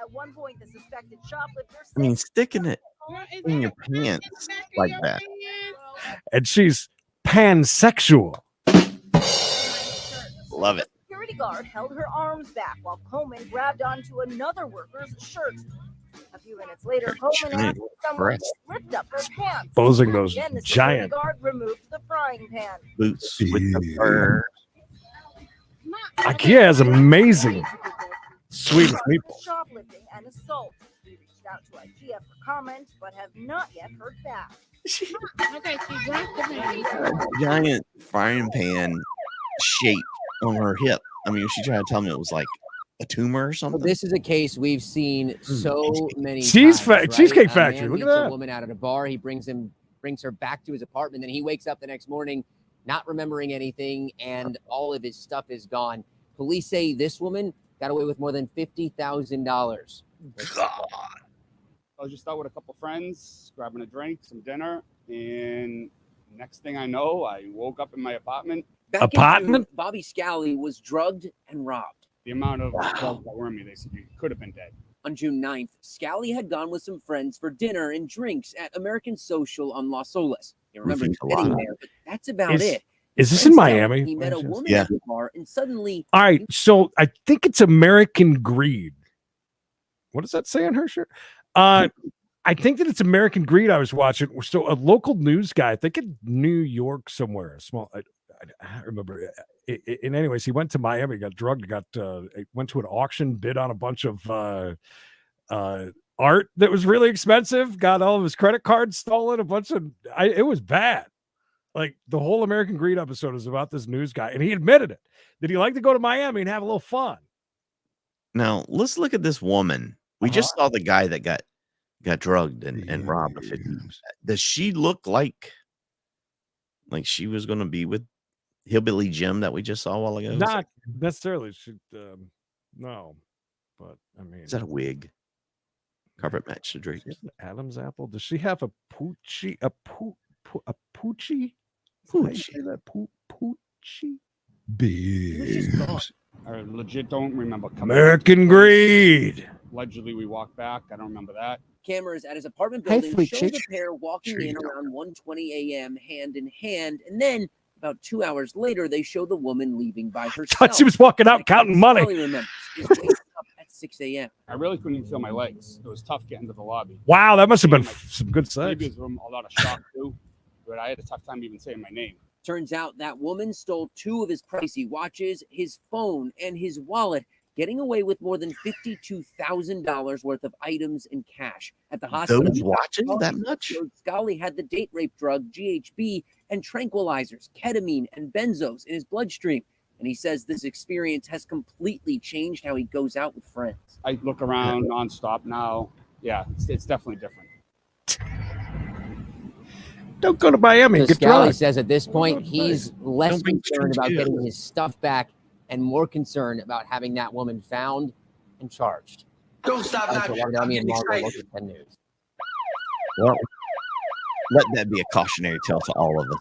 S15: At one point, the suspected shoplifter
S6: I mean, sticking it in your pants like that.
S5: And she's pansexual.
S6: Love it.
S15: security guard held her arms back while Coleman grabbed onto another worker's shirt. A few minutes later, Coleman asked someone to lift up her pants.
S5: Exposing those
S15: Then the
S5: giant
S15: security guard removed the frying pan.
S6: boots with the fur.
S5: IKEA has amazing Swedish meatballs.
S15: Shoplifting and assault. We reached out to IKEA for comment, but have not yet heard back.
S6: A giant frying pan shape on her hip. I mean, was she trying to tell me it was like a tumor or something?
S16: Well, this is a case we've seen so many
S5: Cheesecake
S16: times, right?
S5: Factory.
S16: A man
S5: Look at
S16: meets
S5: that.
S16: A woman out at a bar. He brings her back to his apartment. Then he wakes up the next morning, not remembering anything, and all of his stuff is gone. Police say this woman got away with more than $50,000.
S6: God.
S17: I was just out with a couple friends, grabbing a drink, some dinner, and next thing I know, I woke up in my apartment.
S16: Back in June, Bobby Scally was drugged and robbed.
S17: The amount of drugs that were in me, they said you could have been dead.
S16: On June 9th, Scally had gone with some friends for dinner and drinks at American Social on Las Olas. You remember sitting there, but that's about it.
S5: Is this in Miami?
S16: He met a woman
S5: Yeah.
S16: at the bar, and suddenly,
S5: All right, so I think it's American Greed. What does that say on her shirt? I think that it's American Greed. I was watching. So a local news guy, I think in New York somewhere, a small. I remember. And anyways, he went to Miami, got drugged, went to an auction, bid on a bunch of art that was really expensive, got all of his credit cards stolen, it was bad. Like the whole American Greed episode is about this news guy, and he admitted it, that he liked to go to Miami and have a little fun.
S6: Now let's look at this woman. We just saw the guy that got drugged and robbed. Does she look like she was going to be with Hillbilly Jim that we just saw a while ago?
S5: Not necessarily. No, but I mean,
S6: Is that a wig? Carpet match the drapes.
S5: Adam's apple. Does she have a poochie? A poochie? Poochie? Big.
S17: I legit don't remember.
S5: American Greed.
S17: Allegedly, we walked back. I don't remember that.
S16: cameras at his apartment
S5: Hey,
S16: building
S5: sweet
S16: show
S5: chick.
S16: the pair walking
S5: Sure you
S16: in
S5: don't.
S16: around 1:20 a.m. hand in hand, and then about 2 hours later, they show the woman leaving by herself.
S5: Thought she was walking out counting money.
S16: Scally remembers. He's waking up at 6 a.m.
S17: I really couldn't even feel my legs. It was tough getting to the lobby.
S5: Wow, that must have been some good
S17: Maybe
S5: sex.
S17: it was a lot of shock too, but I had a tough time even saying my name.
S16: Turns out that woman stole 2 of his pricey watches, his phone, and his wallet, getting away with more than $52,000 worth of items and cash. At the hospital,
S6: Those watches that much?
S16: Scally had the date rape drug GHB and tranquilizers, ketamine, and benzos in his bloodstream. And he says this experience has completely changed how he goes out with friends.
S17: I look around nonstop now. Yeah, it's definitely different.
S5: Don't go to Miami.
S16: So
S5: Get
S16: Scally
S5: drugged.
S16: says at this point he's less
S6: Don't bring
S16: concerned about
S6: shit.
S16: getting his stuff back and more concerned about having that woman found and charged.
S18: Don't stop
S16: Alex
S18: now.
S16: Lavardami and
S18: I'm
S16: Margo,
S18: getting
S16: Local 10 News.
S6: Well, let that be a cautionary tale to all of us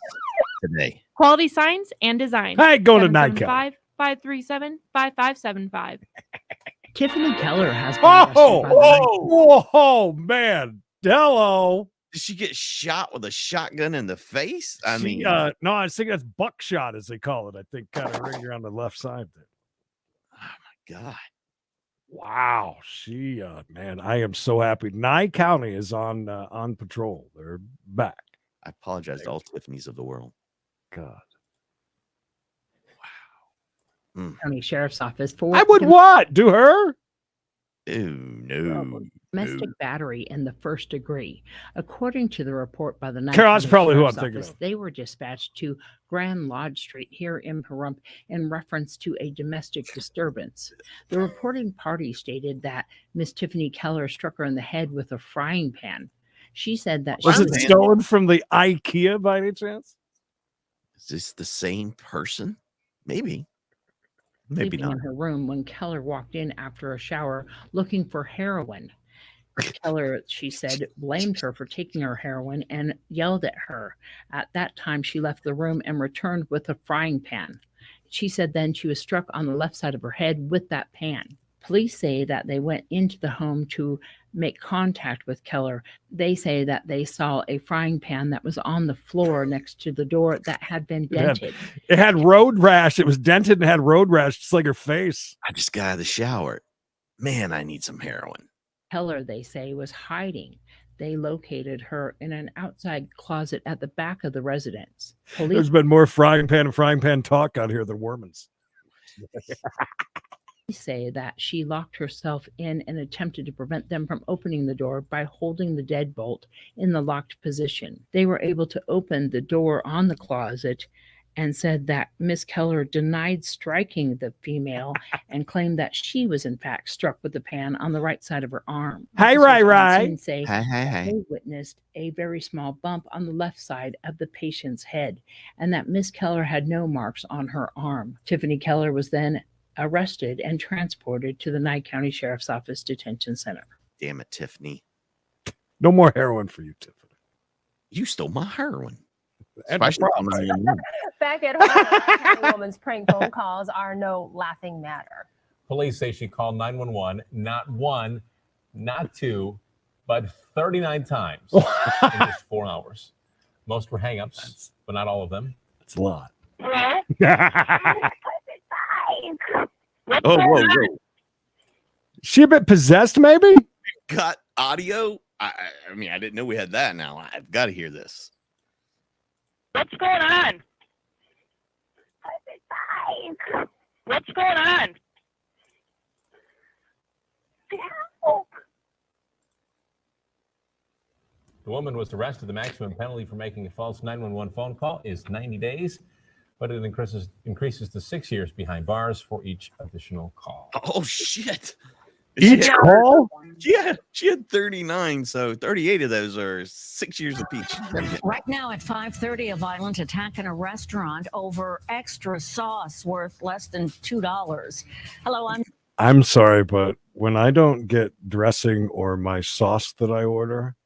S6: today.
S19: Quality signs and design.
S5: Hey, go to Nightcap.
S19: 537-5575.
S20: Tiffany Keller has been
S5: Oh,
S20: arrested by the
S5: oh, man. Hello.
S6: Did she get shot with a shotgun in the face? I mean,
S5: No, I think that's buckshot, as they call it. I think kind of right around the left side there.
S6: God.
S5: Wow. She, man, I am so happy. Nye County is on patrol. They're back.
S6: I apologize to all Tiffany's of the world.
S5: God.
S20: County Sheriff's Office for
S5: I would what? Do her?
S6: No.
S20: Domestic battery in the first degree. According to the report by the
S5: Carol, that's probably who I'm
S20: Sheriff's
S5: thinking
S20: Office,
S5: of.
S20: they were dispatched to Grand Lodge Street here in Pahrump in reference to a domestic disturbance. The reporting party stated that Miss Tiffany Keller struck her in the head with a frying pan. She said that
S5: Was
S20: she
S5: it stolen from the IKEA by any chance?
S6: Is this the same person? Maybe. Maybe
S20: sleeping
S6: not.
S20: in her room when Keller walked in after a shower looking for heroin. Keller, she said, blamed her for taking her heroin and yelled at her. At that time, she left the room and returned with a frying pan. She said then she was struck on the left side of her head with that pan. Police say that they went into the home to make contact with Keller. They say that they saw a frying pan that was on the floor next to the door that had been dented.
S5: It had road rash. It was dented and had road rash, just like her face.
S6: I just got out of the shower. Man, I need some heroin.
S20: Keller, they say, was hiding. They located her in an outside closet at the back of the residence.
S5: There's been more frying pan talk out here than Wormans.
S20: Say that she locked herself in and attempted to prevent them from opening the door by holding the deadbolt in the locked position. They were able to open the door on the closet and said that Miss Keller denied striking the female and claimed that she was in fact struck with the pan on the right side of her arm.
S5: Hey,
S20: Officers
S5: Ray.
S20: on scene say
S6: Hey.
S20: that they witnessed a very small bump on the left side of the patient's head and that Miss Keller had no marks on her arm. Tiffany Keller was then arrested and transported to the Nye County Sheriff's Office Detention Center.
S6: Damn it, Tiffany.
S5: No more heroin for you, Tiffany.
S6: You stole my heroin.
S5: And my
S6: Especially
S5: fry.
S6: coming in the room.
S7: Back at home, County woman's prank phone calls are no laughing matter.
S10: Police say she called 911 not one, not two, but 39 times in just 4 hours. Most were hang-ups, but not all of them.
S5: That's a lot.
S6: Oh, whoa.
S5: She a bit possessed, maybe?
S6: Got audio? I mean, I didn't know we had that now. I've got to hear this.
S15: What's going on? What's going on?
S10: The woman was arrested. The maximum penalty for making a false 911 phone call is 90 days, but it increases to 6 years behind bars for each additional call.
S6: Oh, shit.
S5: Each call?
S6: Yeah, she had 39, so 38 of those are 6 years apiece.
S18: Right now at 5:30, a violent attack in a restaurant over extra sauce worth less than $2. Hello,
S5: I'm sorry, but when I don't get dressing or my sauce that I order,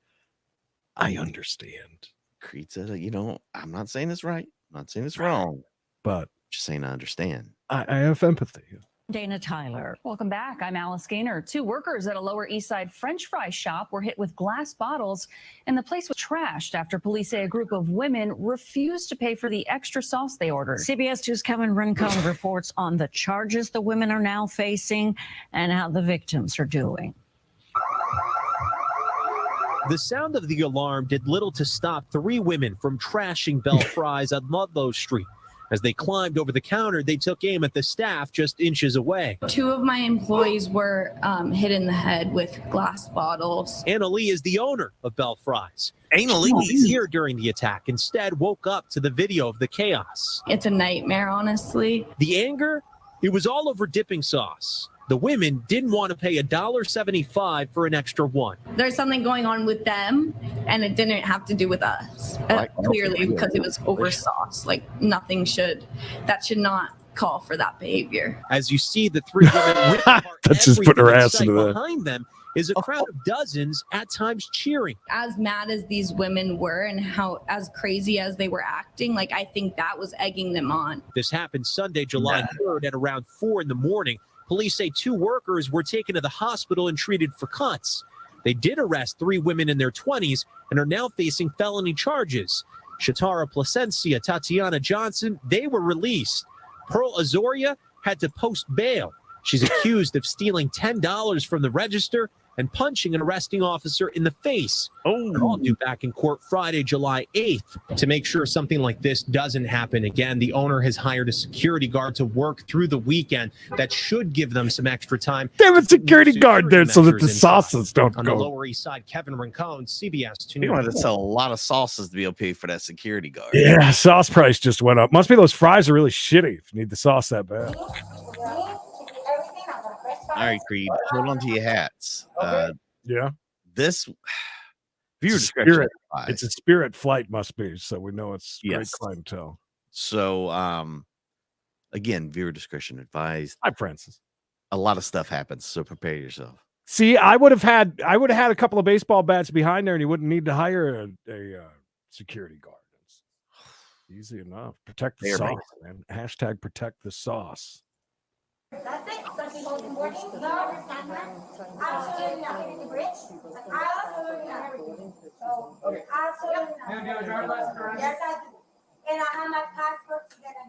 S5: I understand.
S6: Creed said, I'm not saying this right. I'm not saying this wrong.
S5: But
S6: just saying I understand.
S5: I have empathy.
S18: Dana Tyler.
S21: Welcome back. I'm Alice Gaynor. 2 workers at a Lower East Side French fry shop were hit with glass bottles, and the place was trashed after police say a group of women refused to pay for the extra sauce they ordered.
S18: CBS 2's Kevin Rincon reports on the charges the women are now facing and how the victims are doing.
S22: The sound of the alarm did little to stop 3 women from trashing Bell Fries on Ludlow Street. As they climbed over the counter, they took aim at the staff just inches away.
S23: 2 of my employees were hit in the head with glass bottles.
S22: Anna Lee is the owner of Bell Fries.
S6: Anna Lee
S22: was here during the attack, instead woke up to the video of the chaos.
S23: It's a nightmare, honestly.
S22: The anger? It was all over dipping sauce. The women didn't want to pay $1.75 for an extra one.
S23: There's something going on with them, and it didn't have to do with us. Clearly, because it was over sauce. That should not call for that behavior.
S22: As you see the 3 women rip apart
S5: That's just putting her ass into that.
S22: Behind them is a crowd of dozens, at times cheering.
S23: As mad as these women were and how as crazy as they were acting, I think that was egging them on.
S22: This happened Sunday, July 3rd at around 4 in the morning. Police say 2 workers were taken to the hospital and treated for cuts. They did arrest 3 women in their 20s and are now facing felony charges. Shatara Placencia, Tatiana Johnson, they were released. Pearl Azoria had to post bail. She's accused of stealing $10 from the register and punching an arresting officer in the face.
S6: Oh,
S22: all due back in court Friday, July 8th. To make sure something like this doesn't happen again, the owner has hired a security guard to work through the weekend. That should give them some extra time.
S5: They have a security guard there so that the sauces don't
S22: On
S5: go.
S22: the Lower East Side, Kevin Rincon, CBS 2
S6: You
S22: News.
S6: want to sell a lot of sauces to be able to pay for that security guard.
S5: Yeah, sauce price just went up. Must be those fries are really shitty if you need the sauce that bad.
S6: All right, Creed, hold on to your hats.
S5: Yeah.
S6: This
S5: Viewer
S6: discretion
S5: Spirit.
S6: advised.
S5: It's a Spirit flight, must be. So we know it's great
S6: Yes.
S5: clientele.
S6: So, again, viewer discretion advised.
S5: Hi, Francis.
S6: A lot of stuff happens, so prepare yourself.
S5: See, I would have had a couple of baseball bats behind there, and you wouldn't need to hire a security guard. It's easy enough. Protect the
S6: There,
S5: sauce,
S6: Mike.
S5: man. Hashtag protect the sauce.
S15: That's it. Something else important? No. Absolutely not. The bridge? Absolutely not. Okay. Absolutely not.
S11: You have a driver's license already?
S15: Yes, I do. And I have my passport to get in.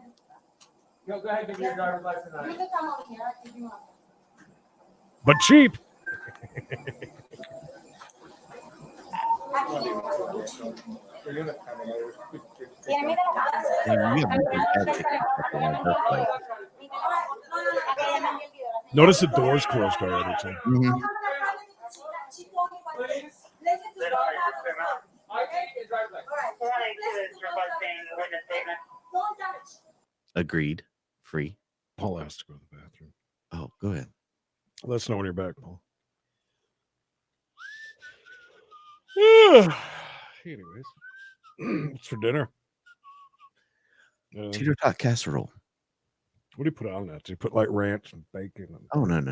S11: Go ahead, give me your driver's license.
S15: You can come over here if you want.
S5: But cheap. Notice the doors closed already, too.
S6: Agreed. Free.
S5: Paul has to go to the bathroom.
S6: Oh, go ahead.
S5: Let us know when you're back, Paul. Anyways, what's for dinner?
S6: Tater tot casserole.
S5: What do you put on that? Do you put like ranch and bacon? And...
S6: Oh, no.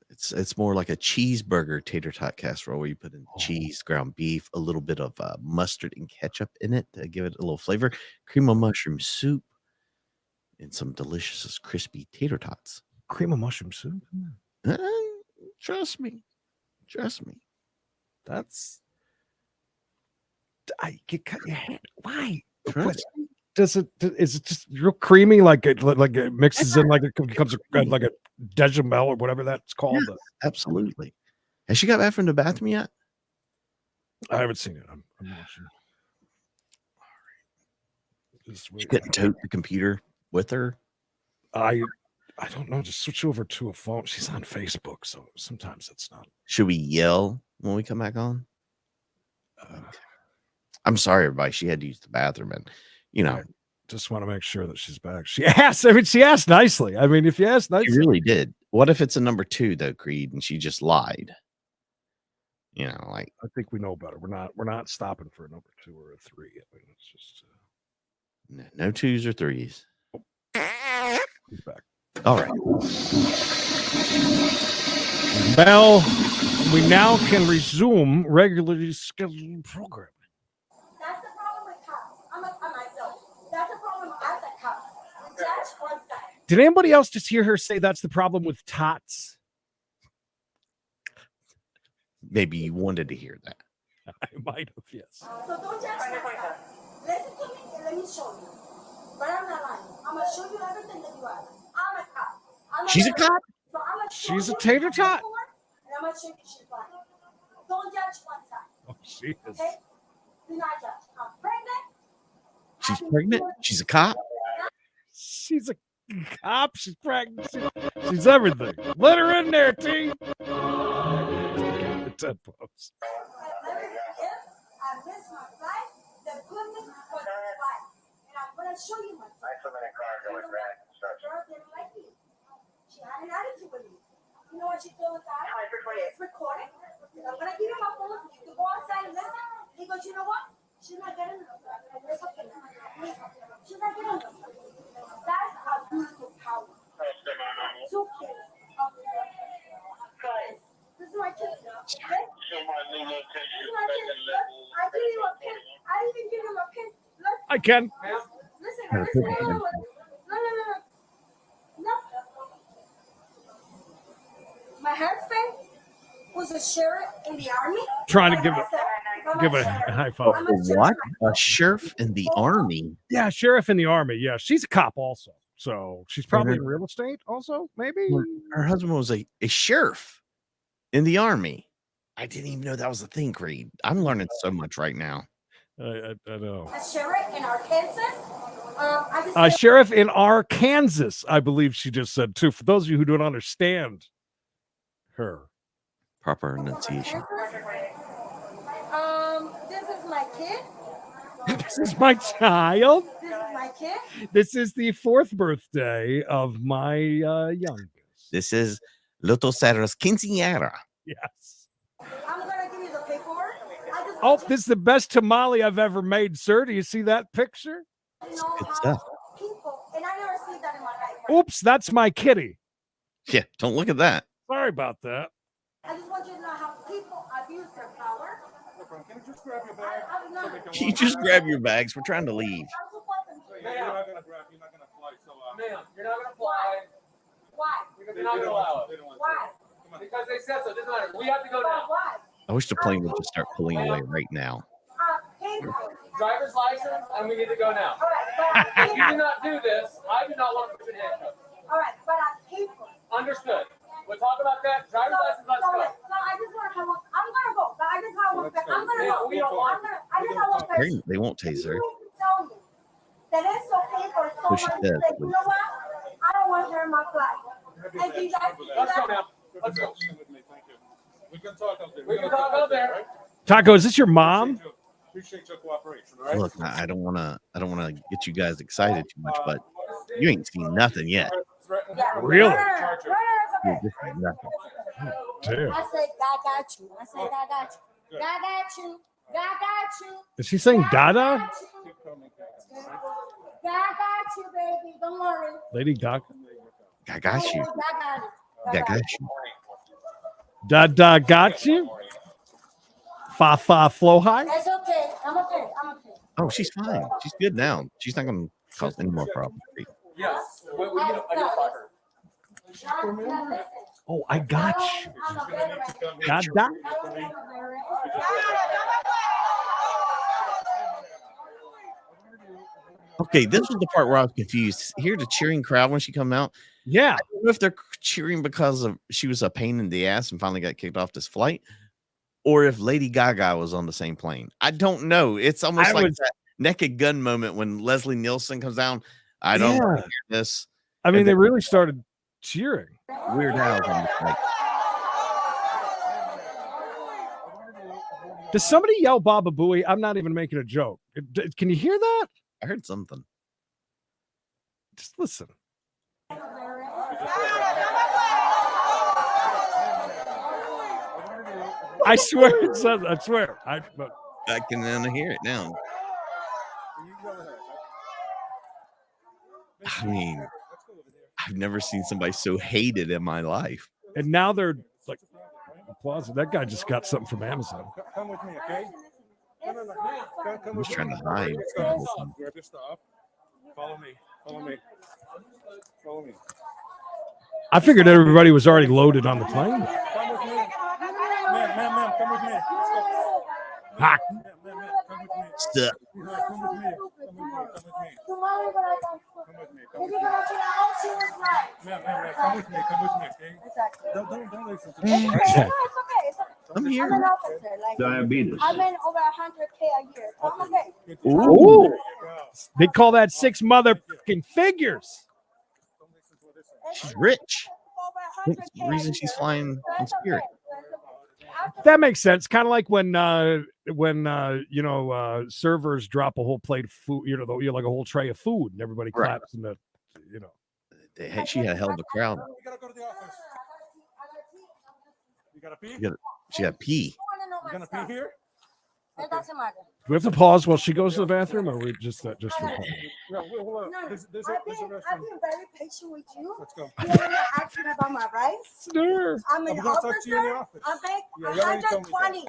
S6: It's more like a cheeseburger tater tot casserole where you put in cheese, ground beef, a little bit of mustard and ketchup in it to give it a little flavor, cream of mushroom soup, and some delicious crispy tater tots.
S5: Cream of mushroom soup?
S6: Trust me.
S5: That's... You cut your hand. Why?
S6: Trust me.
S5: Is it just real creamy, like it mixes in, like it becomes like a bechamel or whatever that's called?
S6: Yeah, absolutely. Has she got back from the bathroom yet?
S5: I haven't seen it. I'm watching.
S6: She couldn't tote the computer with her.
S5: I don't know. Just switch over to a phone. She's on Facebook, so sometimes it's not.
S6: Should we yell when we come back on? I'm sorry, everybody. She had to use the bathroom, and
S5: I just want to make sure that she's back. She asked. I mean, she asked nicely. I mean, if you asked nicely,
S6: she really did. What if it's a number 2 though, Creed, and she just lied? Like
S5: I think we know better. We're not stopping for a number 2 or a 3. I mean, it's just
S6: no 2s or 3s.
S5: He's back.
S6: All right.
S5: Well, we now can resume regularly scheduled programming.
S15: That's the problem with cops. I'm myself. That's the problem with us at cops. The judge wants that.
S5: Did anybody else just hear her say that's the problem with tots?
S6: Maybe you wanted to hear that.
S5: I might have, yes.
S15: So don't judge myself. Listen to me and let me show you. But I'm not lying. I'm going to show you everything that you are. I'm a cop.
S6: She's a cop?
S15: So I'm gonna show
S5: She's a
S15: you
S5: tater tot.
S15: And I'm going to show you she's lying. Don't judge one side.
S5: Oh, she is.
S15: Okay? Do not judge. I'm pregnant.
S6: She's pregnant? She's a cop?
S5: She's a cop. She's pregnant. She's everything. Let her in there, T. 10 bucks.
S15: I missed my flight. The goodness was the flight. And I'm going to show you my flight.
S3: I so many cars going back.
S15: Girl didn't like me. She had an attitude with me. You know what she told the guy? It's recording. I'm going to give you my phone so you can go outside and listen. He goes, you know what? She's not getting enough. It's okay. She's not getting enough. That's abuse of power. 2 kids. Guys, this is my kid. Okay? This is my kid. Look, I give you a pin. I even give him a pin. Look.
S5: I can.
S15: Listen. No. My husband was a sheriff in the army.
S5: Trying to give a high five.
S6: What? A sheriff in the army?
S5: Yeah, sheriff in the army. Yeah, she's a cop also. So she's probably in real estate also, maybe.
S6: Her husband was a sheriff. in the Army. I didn't even know that was a thing, Creed. I'm learning so much right now.
S5: I know.
S15: A sheriff in Arkansas.
S5: Sheriff in Arkansas, I believe she just said too. For those of you who don't understand her.
S6: Proper enunciation.
S15: This is my kid.
S5: This is my child.
S15: This is my kid.
S5: This is the 4th birthday of my youngest.
S6: This is Little Sarah's quinceañera.
S5: Yes.
S15: I'm gonna give you the paperwork.
S5: Oh, this is the best tamale I've ever made, sir. Do you see that picture?
S15: Good stuff. People, and I never see that in my life.
S5: Oops, that's my kitty.
S6: Yeah, don't look at that.
S5: Sorry about that.
S15: I just want you to know how people abuse their power.
S17: Can you just grab your bag?
S6: Can you just grab your bags? We're trying to leave.
S17: You're not gonna grab. You're not gonna fly. So,
S15: ma'am, you're not gonna fly. Why?
S17: Because they're not gonna allow it.
S15: Why?
S17: Because they said so. Doesn't matter. We have to go now.
S15: Why?
S6: I wish the plane would just start pulling away right now.
S17: Driver's license, and we need to go now.
S15: All right, but
S17: If you do not do this, I do not want to put you in handcuffs.
S15: all right, but people.
S17: Understood. We'll talk about that. Driver's license, let's go.
S15: No, I just want to have one. I'm gonna go. But I just have one. I'm gonna go.
S17: We don't want.
S15: I just have one question.
S6: They won't tase her.
S15: You need to tell me that it's okay for
S6: Push
S15: someone
S6: it
S15: to
S6: down,
S15: say, you know what? I don't want her in my flight. And do you guys see
S17: Let's go
S15: that?
S17: now. Let's go. We can talk out there. We can talk out there.
S5: Taco, is this your mom?
S17: Appreciate your cooperation. All right.
S6: Look, I don't want to get you guys excited too much, but you ain't seen nothing yet.
S5: Really?
S6: Dude, this is nothing.
S5: Damn.
S15: I said, God got you. I said, God got you. God got you. God got you.
S5: Is she saying Dada?
S15: God got you, baby. Don't worry.
S5: Lady Gaga?
S6: I got you.
S15: God got it.
S6: I got you.
S5: Dada got you? Fa flow high?
S15: That's okay. I'm okay. I'm okay.
S6: Oh, she's fine. She's good now. She's not going to cause any more problems.
S17: Yes. I gotta fly her.
S5: Oh, I got you. Dada?
S6: Okay, this was the part where I was confused. Hear the cheering crowd when she come out.
S5: Yeah.
S6: I don't know if they're cheering because of she was a pain in the ass and finally got kicked off this flight, or if Lady Gaga was on the same plane. I don't know. It's almost like that Naked Gun moment when Leslie Nielsen comes down. I don't want to hear this.
S5: I mean, they really started cheering.
S6: Weird Al on the flight.
S5: Does somebody yell Baba Booey? I'm not even making a joke. Can you hear that?
S6: I heard something.
S5: Just listen. I swear it says. I swear. I
S6: can hear it now. I mean, I've never seen somebody so hated in my life.
S5: And now they're like applauding. That guy just got something from Amazon.
S17: Come with me, okay?
S6: I was trying to hide.
S17: Grab your stuff. Follow me. Follow me. Follow me.
S5: I figured everybody was already loaded on the plane.
S17: Come with me. Ma'am, come with me. Let's go.
S5: Ha.
S17: Come with me.
S6: Stop.
S17: Come with me. Come with me. Ma'am, come with me. Come with me, okay? Don't listen to me.
S6: I'm here.
S15: I'm an officer. Like,
S2: Diabetes.
S15: I made over 100K a year. I'm okay.
S5: Ooh. They call that 6 motherfucking figures.
S6: She's rich. That's the reason she's flying on Spirit.
S5: That makes sense. Kind of like when servers drop a whole plate of food, like a whole tray of food, and everybody claps and
S6: She had a hell of a crowd.
S17: You gotta go to the office. You gotta pee?
S6: She got pee.
S17: You gonna pee here?
S15: It doesn't matter.
S5: Do we have to pause while she goes to the bathroom, or are we just for pause?
S17: No, hold on. There's a
S15: I've been
S17: restroom.
S15: very patient with you.
S17: Let's go.
S15: You want to ask me about my rights?
S5: Sure.
S15: I'm an
S17: I'm gonna talk to you in the
S15: officer.
S17: office.
S15: I make
S17: Yeah, you already told me that.
S15: 120. I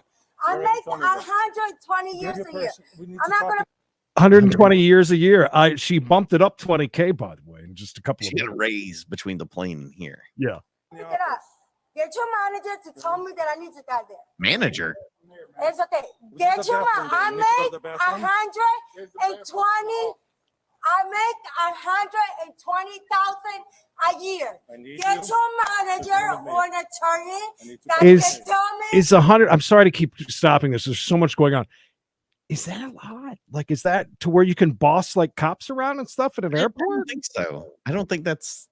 S17: You already
S15: make
S17: told me that.
S15: 120 years
S17: Give
S15: a
S17: your
S15: year.
S17: purse. We need
S15: I'm
S17: to
S15: not
S17: talk
S15: gonna.
S5: 120 years a year. She bumped it up 20K, by the way, in just a couple
S6: She
S5: of
S6: got a raise between the plane and here.
S5: Yeah.
S15: Pick it up. Get your manager to tell me that I need to get there.
S6: Manager.
S15: It's okay.
S17: This is
S15: Get
S17: the
S15: your
S17: bathroom,
S15: I
S17: then. You need to go to
S15: make
S17: the bathroom.
S15: 120
S3: I make 120,000 a year. Get your manager or an attorney that can tell me.
S5: Is 100? I'm sorry to keep stopping this. There's so much going on. Is that a lot? Like, is that to where you can boss like cops around and stuff at an airport?
S6: I don't think so. I don't think that's.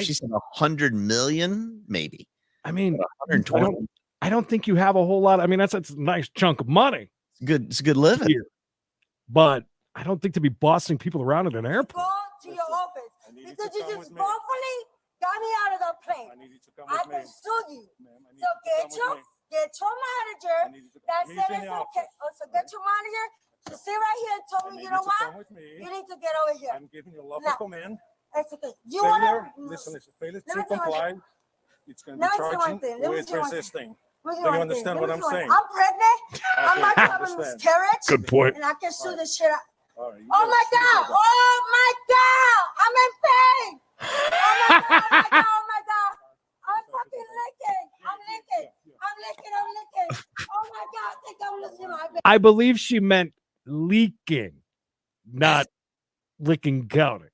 S6: She said 100 million, maybe.
S5: I mean,
S6: 120.
S5: I don't think you have a whole lot. I mean, that's a nice chunk of money.
S6: It's a good living.
S5: Here. But I don't think to be bossing people around at an airport.
S3: Go to your office because you just wrongfully got me out of the plane. I can sue you. So get your manager that said it's okay. So get your manager to sit right here and tell me, you know what? You need to get over here.
S4: I'm giving you a love to come in.
S3: It's okay. You want to
S4: listen. Failure to comply. It's going to be charging with resisting. Do you understand what I'm saying?
S3: I'm pregnant. I'm not having miscarriage.
S5: Good point.
S3: And I can sue the shit out. Oh my God! Oh my God! I'm in pain! Oh my God! Oh my God! I'm fucking licking! I'm licking! Oh my God! I think I'm losing my baby.
S5: I believe she meant leaking, not licking counting.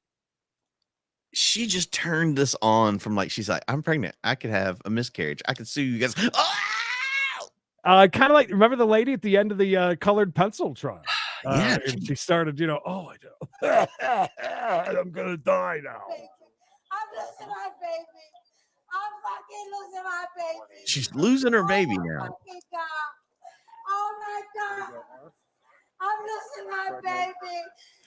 S6: She just turned this on from like, she's like, I'm pregnant. I could have a miscarriage. I could sue you guys.
S5: Kind of like, remember the lady at the end of the colored pencil trial?
S6: Yeah.
S5: And she started, oh, I'm going to die now.
S3: I'm losing my baby. I'm fucking losing my baby.
S6: She's losing her baby now.
S3: Oh my God. I'm losing my baby.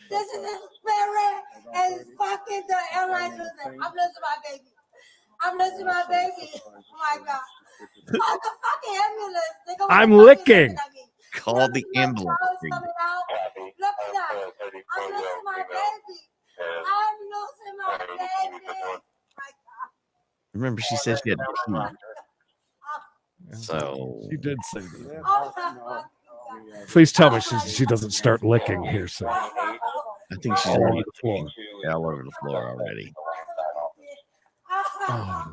S3: This is the spirit and it's fucking the airline losing. I'm losing my baby. I'm losing my baby. Oh my God. Call the fucking ambulance.
S5: I'm licking.
S6: Call the ambulance.
S3: Look at that. I'm losing my baby. I'm losing my baby.
S6: Remember, she said she had pee. So
S5: she did say that.
S3: Oh,
S5: Please tell me she doesn't start licking here soon.
S6: I think she's
S5: all
S6: all
S5: over the floor.
S6: Yeah, all over the floor already.
S5: Oh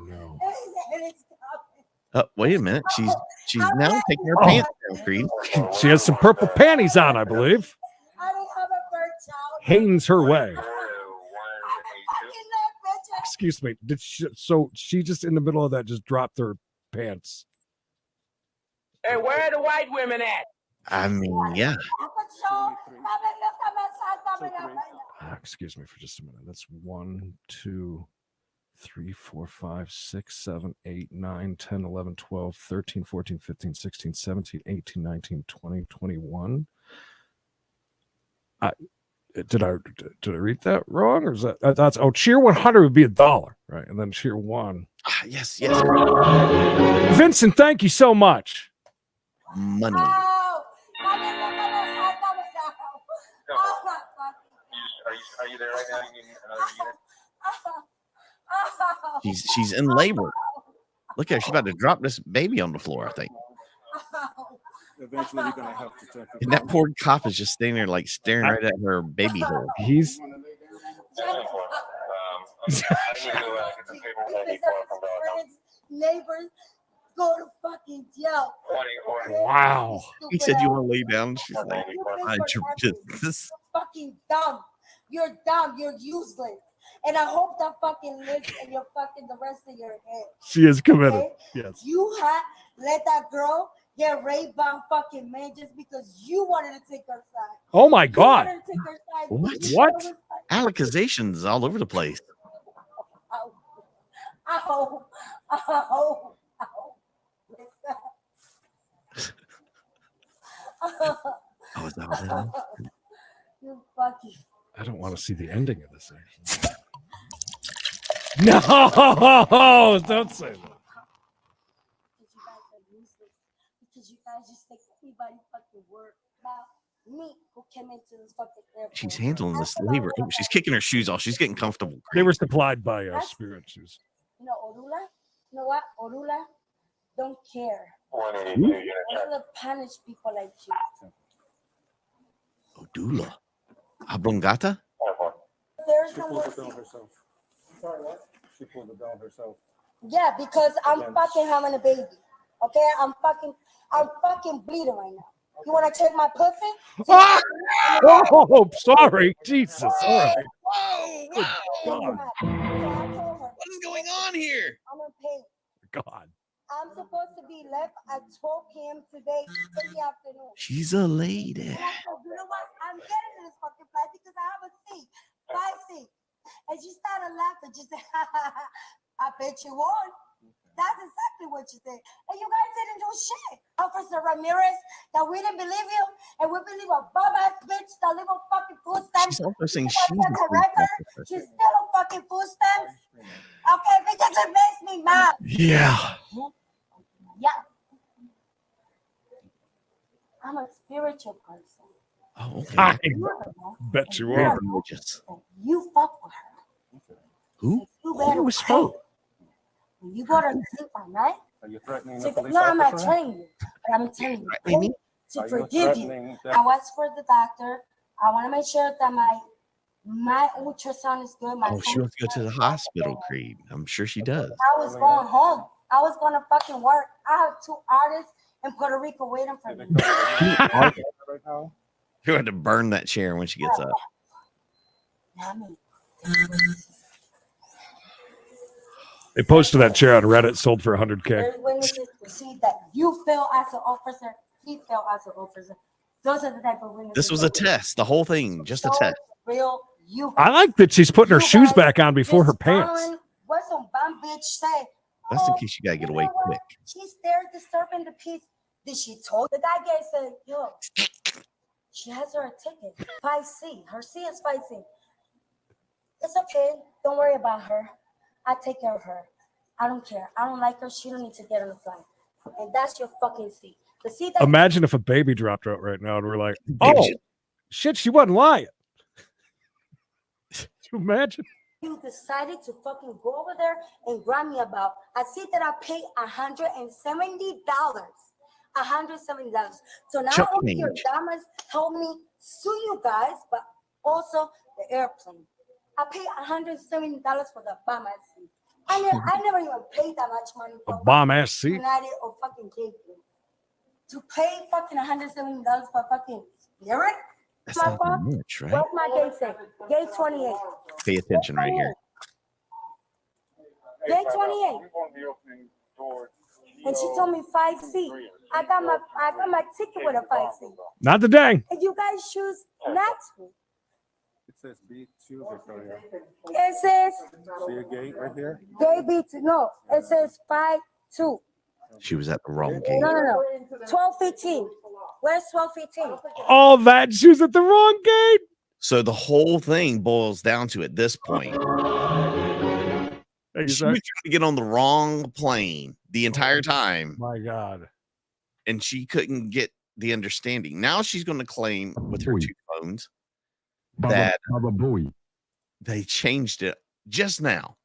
S5: no.
S6: Wait a minute. She's now taking her pants down, Creed.
S5: She has some purple panties on, I believe. Haynes her way. Excuse me. So she just in the middle of that just dropped her pants.
S2: Hey, where are the white women at?
S6: I mean, yeah.
S5: Excuse me for just a minute. That's 1, 2, 3, 4, 5, 6, 7, 8, 9, 10, 11, 12, 13, 14, 15, 16, 17, 18, 19, 20, 21. Did I read that wrong? Or is that's cheer 100 would be $1, right? And then cheer 1.
S6: Yes.
S5: Vincent, thank you so much.
S6: Money.
S4: Are you there right now?
S6: She's in labor. Look at her. She's about to drop this baby on the floor, I think.
S4: Eventually, you're gonna have to take
S6: And that poor cop is just standing there, like staring right at her baby hole.
S5: He's
S3: neighbors go to fucking jail.
S5: Wow.
S6: He said, "You want to lay down?" She's like, "Mind your business."
S3: Fucking dumb. You're dumb. You're useless. And I hope that fucking lives in your fucking the rest of your head.
S5: She is committed.
S3: Okay?
S5: Yes.
S3: You had let that girl get raped by a fucking man just because you wanted to take her side.
S5: Oh my God.
S3: You wanted to take her side.
S6: What? Accusations all over the place.
S3: Ow. Ow. Ow.
S6: Oh, is that what that is?
S3: You fucking.
S5: I don't want to see the ending of this. Actually. No, don't say that.
S3: Because you guys just take everybody fucking work about me who came into this fucking airport.
S6: She's handling this labor. Oh, she's kicking her shoes off. She's getting comfortable.
S5: They were supplied by Spirit Shoes.
S3: You know, Orula? You know what? Orula don't care. Orula punish people like you.
S6: Odula. Ablongata?
S3: There's
S4: She
S3: no
S4: pulled it
S3: mercy.
S4: down herself. Sorry, what? She pulled it down herself.
S3: Yeah, because I'm fucking having a baby. Okay? I'm fucking bleeding right now. You want to check my pussy?
S5: Ah! Oh, sorry. Jesus. All right.
S6: Whoa,
S5: Good
S6: whoa.
S5: God.
S6: What is going on here?
S3: I'm gonna pay.
S5: God.
S3: I'm supposed to be left at 12 p.m. today in the afternoon.
S6: She's a lady.
S3: And I said, you know what? I'm getting in this fucking flight because I have a seat, 5 seats. And she started laughing. She said, I bet you won. That's exactly what you said. And you guys didn't do shit. Officer Ramirez, that we didn't believe you, and we believe a bum-ass bitch that live on fucking food stamps.
S6: She's also saying
S3: She's
S6: she's a
S3: She's still on fucking food stamps. Okay, because it makes me mad.
S5: Yeah.
S3: Yeah. I'm a spiritual person.
S6: Oh, okay.
S5: I bet you are.
S6: Religious.
S3: You fuck with her.
S6: Who?
S3: You better
S5: Who's
S3: pay.
S5: her?
S3: When you go to sleep at night,
S4: Are you threatening the
S3: so,
S4: police
S3: no, I'm not
S4: officer?
S3: telling you, but I'm telling you
S6: Amy?
S3: to
S4: Are you
S3: forgive you.
S4: threatening that-
S3: I was for the doctor. I want to make sure that my ultrasound is good. My
S6: Oh, she wants to go to the hospital, Creed. I'm sure she does.
S3: I was going home. I was going to fucking work. I have 2 artists in Puerto Rico waiting for me.
S6: You had to burn that chair when she gets up.
S5: They posted that chair on Reddit, sold for $100K.
S3: There's witnesses to see that you fail as an officer. He failed as an officer. Those are the type of witnesses.
S6: This was a test. The whole thing, just a test.
S3: Real, you.
S5: I like that she's putting her shoes back on before her pants.
S3: What some bum bitch say?
S6: That's in case you gotta get away quick.
S3: She's there disturbing the peace. Did she told the guy said, yo, she has her a ticket. 5C. Her C is 5C. It's okay. Don't worry about her. I take care of her. I don't care. I don't like her. She don't need to get on the flight. And that's your fucking seat. The seat that
S5: Imagine if a baby dropped out right now and we're like, oh, shit, she wasn't lying. Can you imagine?
S3: you decided to fucking go over there and grab me about. I see that I paid $170. $170. So not
S6: Chuck
S3: only your
S6: change.
S3: damas help me sue you guys, but also the airplane. I paid $170 for the bomb ass seat. I never even paid that much money
S5: A
S3: for
S5: bomb ass seat.
S3: United or fucking JP. To pay fucking $170 for fucking Spirit?
S6: That's
S3: My
S6: not
S3: fault?
S6: that much, right?
S3: What's my gate say? Gate 28.
S6: Pay attention right here.
S3: Gate 28. And she told me 5C. I got my ticket with a 5C.
S5: Not the dang.
S3: And you guys choose not to.
S4: It says B2, Victoria.
S3: It says
S4: See a gate right here?
S3: gate B2. No, it says 5-2.
S6: She was at the wrong gate.
S3: No. 12:15. Where's 12:15?
S5: All that, she was at the wrong gate.
S6: So the whole thing boils down to at this point. She was trying to get on the wrong plane the entire time.
S5: My God.
S6: And she couldn't get the understanding. Now she's going to claim with her 2 phones that they changed it just now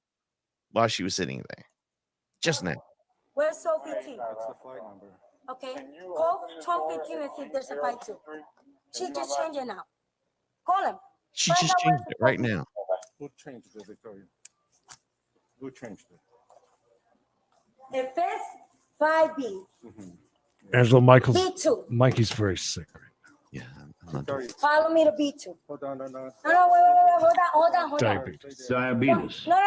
S6: while she was sitting there. Just now.
S3: Where's 12:15?
S4: That's the flight number.
S3: Okay. Call 12:15 and see if there's a 5-2. She just changed it now. Call him.
S6: She just changed it right now.
S4: Who changed it, Victoria? Who changed it?
S3: If it's 5B,
S5: Angela Michaels.
S3: B2.
S5: Mikey's very sick.
S3: Follow me to B2.
S4: Hold on.
S3: No, wait. Hold on.
S5: Diabetes.
S3: No.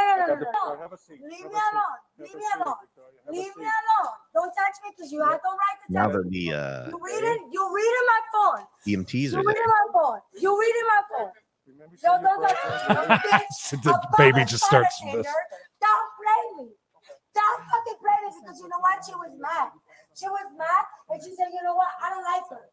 S3: Leave me alone. Don't touch me because you have no right to
S6: Now
S3: touch
S6: that
S3: me.
S6: the
S3: You reading my phone.
S6: EMTs
S3: You
S6: are
S3: reading
S6: there.
S3: my phone. You reading my phone. Don't touch me. Bitch.
S5: The baby just starts
S3: Don't
S5: this.
S3: play me. Don't fucking play me because you know what? She was mad. She was mad and she said, you know what? I don't like her.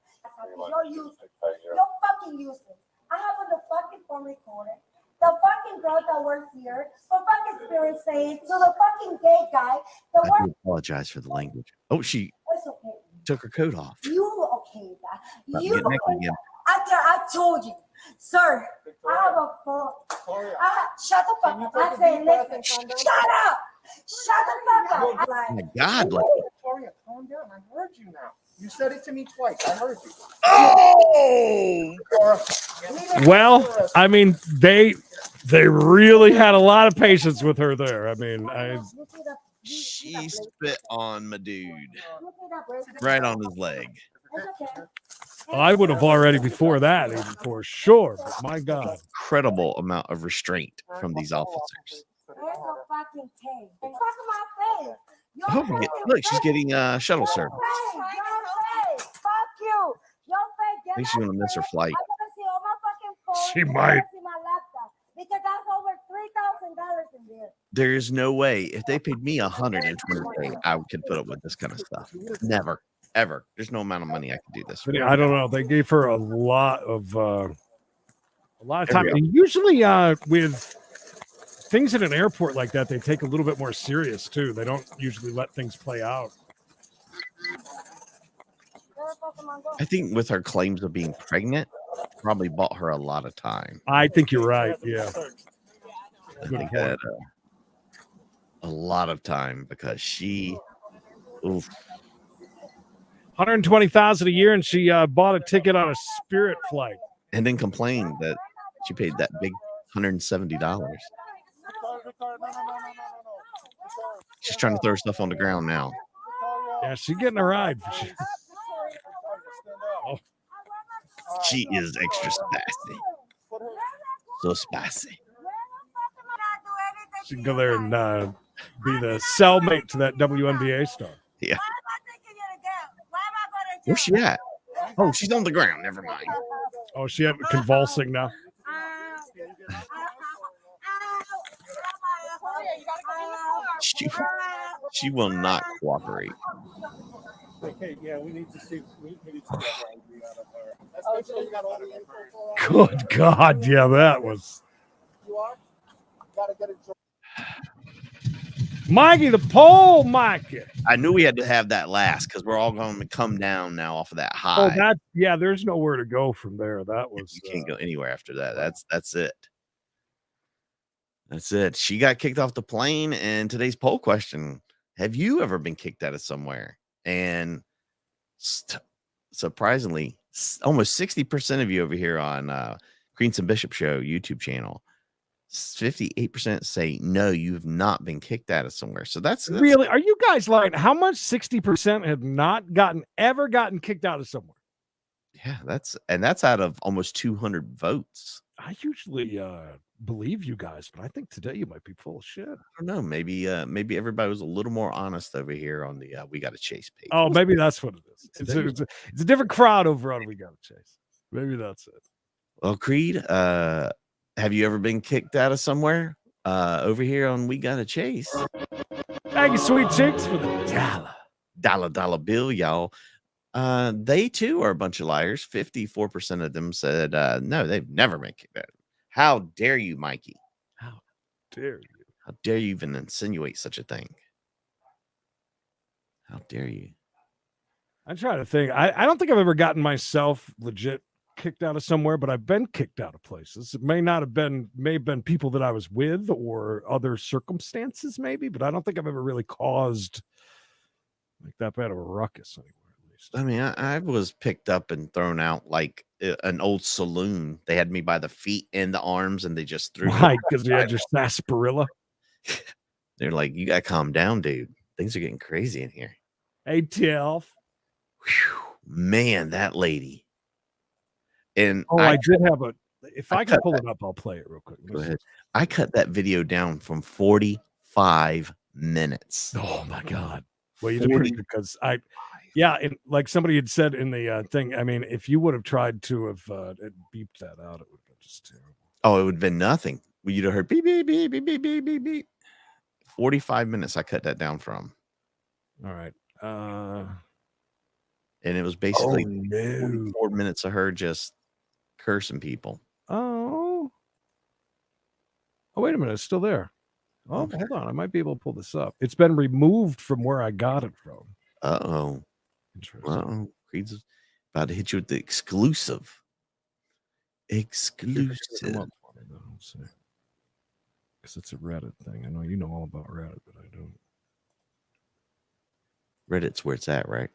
S3: You're useless. You're fucking useless. I have on the fucking phone recorded. The fucking girl that works here, for fucking Spirit saying to the fucking gay guy that
S6: I
S3: works.
S6: do apologize for the language. Oh, she
S3: It's okay.
S6: took her coat off.
S3: You okay with that?
S6: Let me
S3: You
S6: get naked
S3: okay?
S6: again.
S3: After I told you, sir, I have a phone. Shut the fuck up. I say, listen, shut up. Shut the fuck up.
S6: Oh my God, like,
S4: Victoria, calm down. I heard you now. You said it to me twice. I heard you.
S6: oh!
S5: Well, I mean, they really had a lot of patience with her there. I mean,
S6: She spit on my dude. Right on his leg.
S5: I would have already before that, even for sure. But my God,
S6: incredible amount of restraint from these officers. Oh, look, she's getting shuttle service.
S3: Fuck you.
S6: I think she's gonna miss her flight.
S5: She might.
S3: Because that's over $3,000 in there.
S6: There is no way if they paid me $120K, I could put up with this kind of stuff. Never, ever. There's no amount of money I could do this.
S5: But I don't know. They gave her a lot of time.
S6: Every
S5: And usually, with things at an airport like that, they take a little bit more serious too. They don't usually let things play out.
S6: I think with her claims of being pregnant, probably bought her a lot of time.
S5: I think you're right. Yeah.
S6: I think that a lot of time because she, oof.
S5: $120,000 a year, and she bought a ticket on a Spirit flight,
S6: and then complained that she paid that big $170. She's trying to throw stuff on the ground now.
S5: Yeah, she's getting a ride. Oh.
S6: She is extra spicy. So spicy.
S5: She can go there and be the cellmate to that WNBA star.
S6: Yeah. Where's she at? Oh, she's on the ground. Never mind.
S5: Oh, she convulsing now.
S6: She will not cooperate.
S4: Okay, yeah, we need to see. We need to get
S5: Good God, yeah, that was. Mikey, the pole, Mikey.
S6: I knew we had to have that last because we're all going to come down now off of that high.
S5: Oh, that yeah. There's nowhere to go from there. That was.
S6: You can't go anywhere after that. That's it. That's it. She got kicked off the plane. And today's poll question: have you ever been kicked out of somewhere? And surprisingly, almost 60% of you over here on Creedence and Bishop Show YouTube channel, 58% say no, you have not been kicked out of somewhere. So that's
S5: really. Are you guys lying? How much 60% have not ever gotten kicked out of somewhere?
S6: Yeah, that's out of almost 200 votes.
S5: I usually believe you guys, but I think today you might be full of shit.
S6: I don't know. Maybe everybody was a little more honest over here on the We Gotta Chase page.
S5: Oh, maybe that's what it is. It's a different crowd over on We Gotta Chase. Maybe that's it.
S6: Well, Creed, have you ever been kicked out of somewhere? Over here on We Gotta Chase.
S5: Thank you, sweet chicks, for the
S6: dollar bill, y'all. They too are a bunch of liars. 54% of them said no, they've never been kicked out. How dare you, Mikey?
S5: How dare you?
S6: How dare you even insinuate such a thing? How dare you?
S5: I'm trying to think. I don't think I've ever gotten myself legit kicked out of somewhere, but I've been kicked out of places. It may have been people that I was with or other circumstances, maybe, but I don't think I've ever really caused like that bad of a ruckus anywhere.
S6: I mean, I was picked up and thrown out like an old saloon. They had me by the feet and the arms, and they just threw me.
S5: Right, because you had your sarsaparilla.
S6: They're like, you got to calm down, dude. Things are getting crazy in here.
S5: Hey, Tiff.
S6: Man, that lady. And
S5: I did have a. If I can pull it up, I'll play it real quick.
S6: Go ahead. I cut that video down from 45 minutes.
S5: Oh, my God. Well, you did pretty good because yeah, and like somebody had said in the thing, I mean, if you would have tried to have beeped that out, it would have been just terrible.
S6: Oh, it would have been nothing. You'd have heard beep, beep, beep, beep, beep, beep, beep, beep. 45 minutes I cut that down from.
S5: All right.
S6: And it was basically
S5: 4
S6: minutes of her just cursing people.
S5: Oh, wait a minute. It's still there. Oh, hold on. I might be able to pull this up. It's been removed from where I got it from.
S6: Uh-oh.
S5: Interesting.
S6: Creed's about to hit you with the exclusive. Exclusive.
S5: Because it's a Reddit thing. I know you know all about Reddit, but I don't.
S6: Reddit's where it's at, right?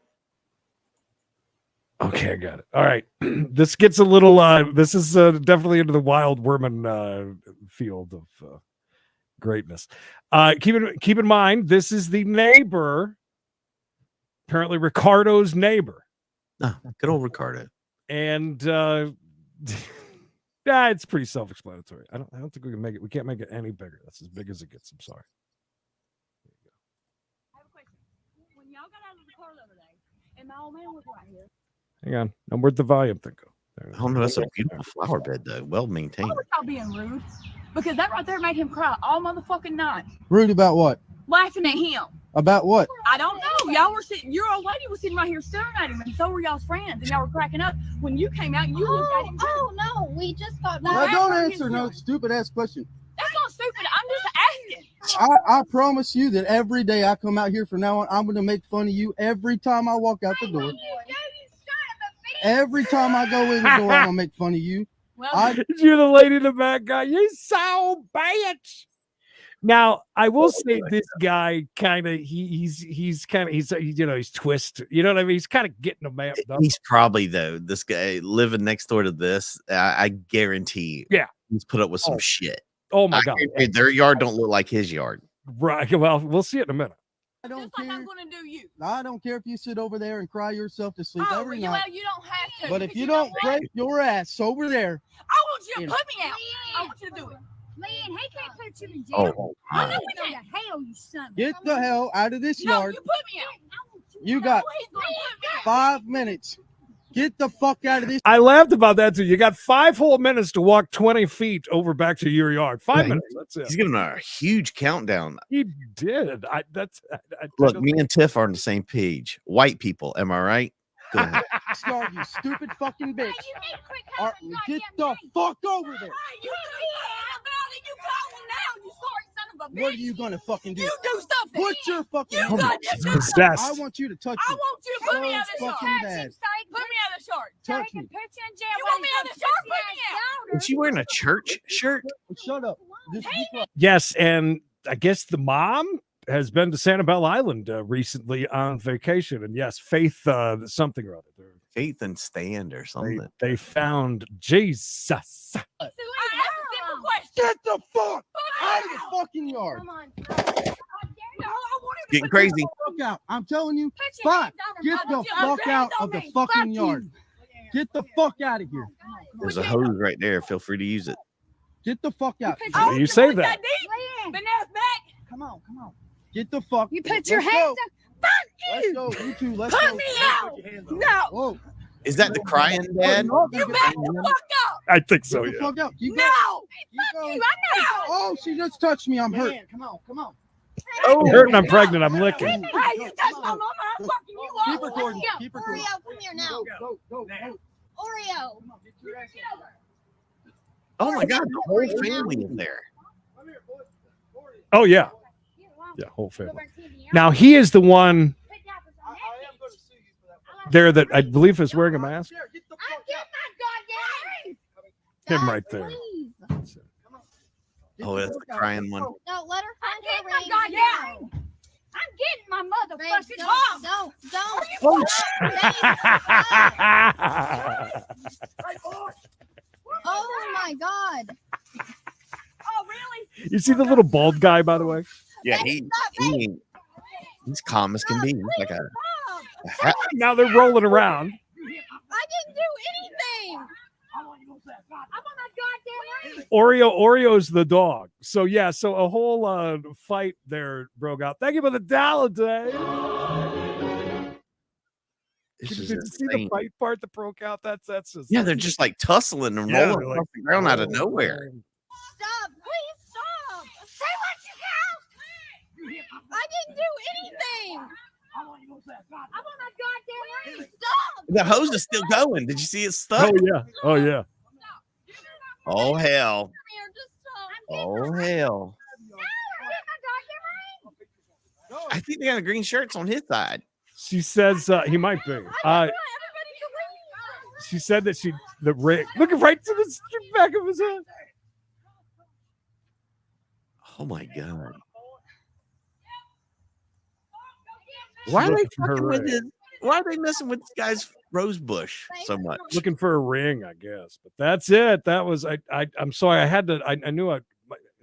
S5: Okay, I got it. All right. This gets a little, this is definitely into the wild woman field of greatness. Keep in mind, this is the neighbor, apparently Ricardo's neighbor.
S6: Good old Ricardo.
S5: And yeah, it's pretty self-explanatory. I don't think we can make it. We can't make it any bigger. That's as big as it gets. I'm sorry.
S8: When y'all got out of the car the other day, and my old man was right here.
S5: Hang on. Now, where'd the volume thing go?
S6: I don't know. That's a beautiful flower bed, though. Well maintained.
S8: Why were y'all being rude? Because that right there made him cry all motherfucking night,
S13: Rude about what?
S8: laughing at him.
S13: About what?
S8: I don't know. Y'all were sitting. Your old lady was sitting right here staring at him, and so were y'all's friends, and y'all were cracking up when you came out. And you looked at him.
S23: Oh no, we just got
S13: Now, don't answer no stupid ass question.
S8: That's not stupid. I'm just asking.
S13: I promise you that every day I come out here from now on, I'm going to make fun of you every time I walk out the door. Every time I go in the door, I'm going to make fun of you.
S5: You're the lady in the back guy. You so bitch. Now, I will say this guy kind of he's twisted. You know what I mean? He's kind of getting a man.
S6: He's probably this guy living next door to this. I guarantee.
S5: Yeah,
S6: he's put up with some shit.
S5: Oh my god,
S6: their yard don't look like his yard.
S5: Right. Well, we'll see it in a minute.
S13: I don't
S8: Just
S13: care.
S8: like I'm gonna do you.
S13: I don't care if you sit over there and cry yourself to sleep
S8: Oh,
S13: every
S8: well,
S13: night.
S8: you don't have to.
S13: But if
S8: because
S13: you don't break your ass over there,
S8: I want you to
S13: you
S8: put me out. I want you to do it.
S23: Man, he can't put you in jail.
S13: Oh,
S23: I
S13: my.
S23: know we go to hell, you son.
S13: get the hell out of this
S8: No,
S13: yard.
S8: you put me out.
S13: You got
S8: He's gonna put me out.
S13: 5 minutes. Get the fuck out of this.
S5: I laughed about that too. You got 5 whole minutes to walk 20 feet over back to your yard. 5 minutes. That's it.
S6: He's giving a huge countdown.
S5: He did.
S6: Look, me and Tiff are on the same page. White people, am I right? Go ahead.
S13: Start, you stupid fucking bitch. Get the fuck over there. What are you gonna fucking do?
S8: You do something.
S13: Put your fucking.
S8: You got
S5: He's possessed.
S13: I want you to touch
S8: I
S13: me.
S8: want you to put me out of the
S13: fucking
S8: shark.
S13: bad.
S8: Put me out of the shark.
S13: Touch me.
S8: You want me out of the shark? Put me out.
S6: Is she wearing a church shirt?
S13: Shut up. Just be quiet.
S5: Yes, and I guess the mom has been to Sanibel Island recently on vacation, and yes, Faith something or other.
S6: Faith and Stand or something.
S5: They found Jesus.
S13: Get the fuck out of the fucking yard.
S6: Getting crazy.
S13: Get the fuck out. I'm telling you. Fine. Get the fuck out of the fucking yard. Get the fuck out of here.
S6: There's a hose right there. Feel free to use it.
S13: Get the fuck out.
S5: You say that.
S13: Come on. Get the fuck.
S23: You put your
S13: Let's
S23: hands
S13: go.
S23: up. Fuck you.
S13: Let's go. You two, let's
S23: Put
S13: go.
S23: me out.
S13: No. Whoa.
S6: Is that the crying dad?
S8: You back the fuck up.
S5: I think so,
S13: Get the
S5: yeah.
S13: fuck out. You
S8: No.
S13: go.
S8: Fuck you. I know.
S13: Oh, she just touched me. I'm hurt.
S23: Come on.
S5: Oh, I'm hurt and I'm pregnant. I'm licking.
S8: Hey, you touched my mama. I'm fucking you up.
S13: Keep recording.
S23: Let's go.
S13: Keep recording.
S23: Oreo, come here now.
S13: Go.
S23: Oreo.
S6: Oh my God, the whole family is there.
S5: Oh, yeah. Yeah, whole family. Now, he is the one there that I believe is wearing a mask. Him right there.
S6: Oh, that's the crying one.
S23: No, let her find her
S8: my
S23: ring.
S8: goddamn.
S23: No.
S8: I'm getting my motherfucking
S23: Don't.
S8: mom.
S23: Oh my God.
S8: Oh, really?
S5: You see the little bald guy, by the way?
S6: Yeah, he's calm as can be. He's like a
S5: Now they're rolling around.
S23: I didn't do anything.
S8: I'm on my goddamn ring.
S5: Oreo's the dog. So yeah, so a whole fight there broke out. Thank you for the dollar, Dave. Did you see the fight part that broke out? That's just
S6: yeah, they're just like tussling and
S5: Yeah,
S6: rolling
S5: like,
S6: off the ground out of nowhere.
S23: Stop. Please stop. Say what you got. I didn't do anything.
S8: I'm on my goddamn ring.
S23: Stop.
S6: The hose is still going. Did you see it stuck?
S5: Oh yeah. Oh yeah.
S6: Oh hell.
S23: Come here, just stop.
S6: Oh hell.
S23: No, get my goddamn ring.
S6: I think they got green shirts on his side.
S5: She says he might be. She said that the ring looking right to the back of his head.
S6: Oh my God. Why are they fucking with his? Why are they messing with this guy's rose bush so much?
S5: Looking for a ring, I guess. But that's it. That was I'm sorry. I had to. I knew it's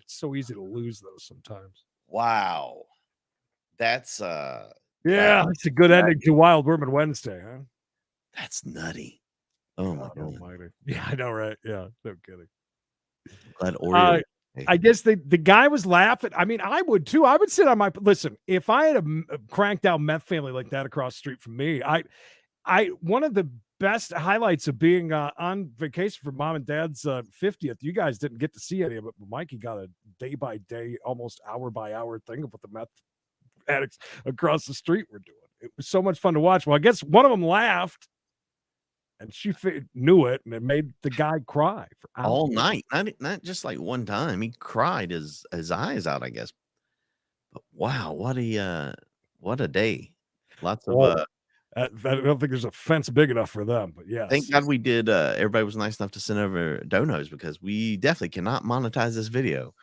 S5: so easy to lose those sometimes.
S6: Wow. That's
S5: yeah, it's a good ending to Wild Women Wednesday, huh?
S6: That's nutty. Oh my God.
S5: Almighty. Yeah, I know, right? Yeah, no kidding.
S6: Glad Oreo.
S5: I guess the guy was laughing. I mean, I would too. I would sit on my listen. If I had a cranked out meth family like that across the street from me, I one of the best highlights of being on vacation for mom and dad's 50th. You guys didn't get to see any of it, but Mikey got a day by day, almost hour by hour thing of what the meth addicts across the street were doing. It was so much fun to watch. Well, I guess one of them laughed. And she knew it, and it made the guy cry for hours.
S6: All night. Not just like one time. He cried his eyes out, I guess. But wow, what a day. Lots of
S5: I don't think there's a fence big enough for them, but yes.
S6: Thank God we did. Everybody was nice enough to send over donos because we definitely cannot monetize this video.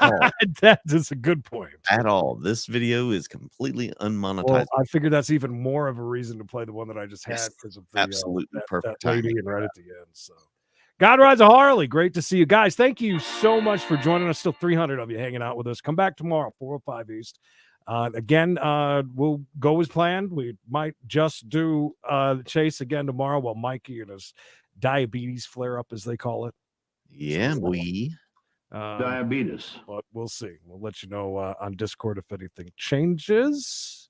S5: That is a good point.
S6: At all. This video is completely unmonetized.
S5: Well, I figured that's even more of a reason to play the one that I just had because of the
S6: absolutely perfect
S5: that lady and right at the end. So, God Rides a Harley. Great to see you guys. Thank you so much for joining us. Still 300 of you hanging out with us. Come back tomorrow, 405 East. Again, we'll go as planned. We might just do the chase again tomorrow while Mikey and his diabetes flare up, as they call it.
S6: Yeah, boy.
S5: Diabetes. But we'll see. We'll let you know on Discord if anything changes.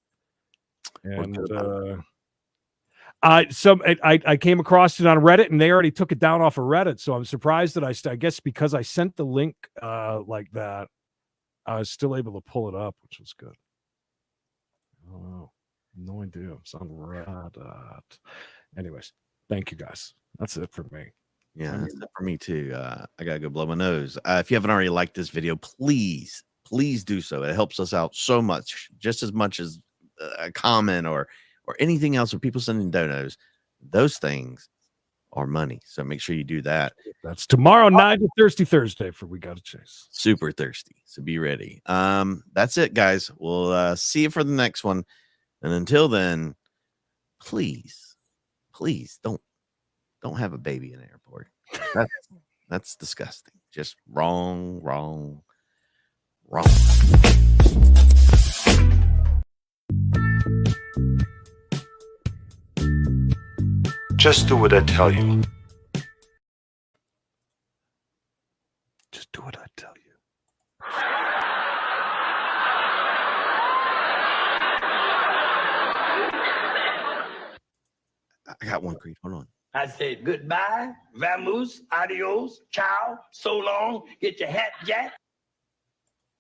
S5: And I came across it on Reddit, and they already took it down off of Reddit. So I'm surprised that I guess because I sent the link like that, I was still able to pull it up, which was good. Oh, no idea. It's on Reddit. Anyways, thank you guys. That's it for me.
S6: Yeah, that's it for me too. I gotta go blow my nose. If you haven't already liked this video, please do so. It helps us out so much, just as much as a comment or anything else, or people sending donos. Those things are money, so make sure you do that.
S5: That's tomorrow night, Thirsty Thursday for We Gotta Chase.
S6: Super thirsty, so be ready. That's it, guys. We'll see you for the next one, and until then, please don't have a baby in the airport. That's disgusting. Just wrong.
S1: Just do what I tell you.
S5: Just do what I tell you.
S6: I got one, Creed. Hold on.
S2: I said goodbye, vamoose, adios, ciao, so long, get your hat jack.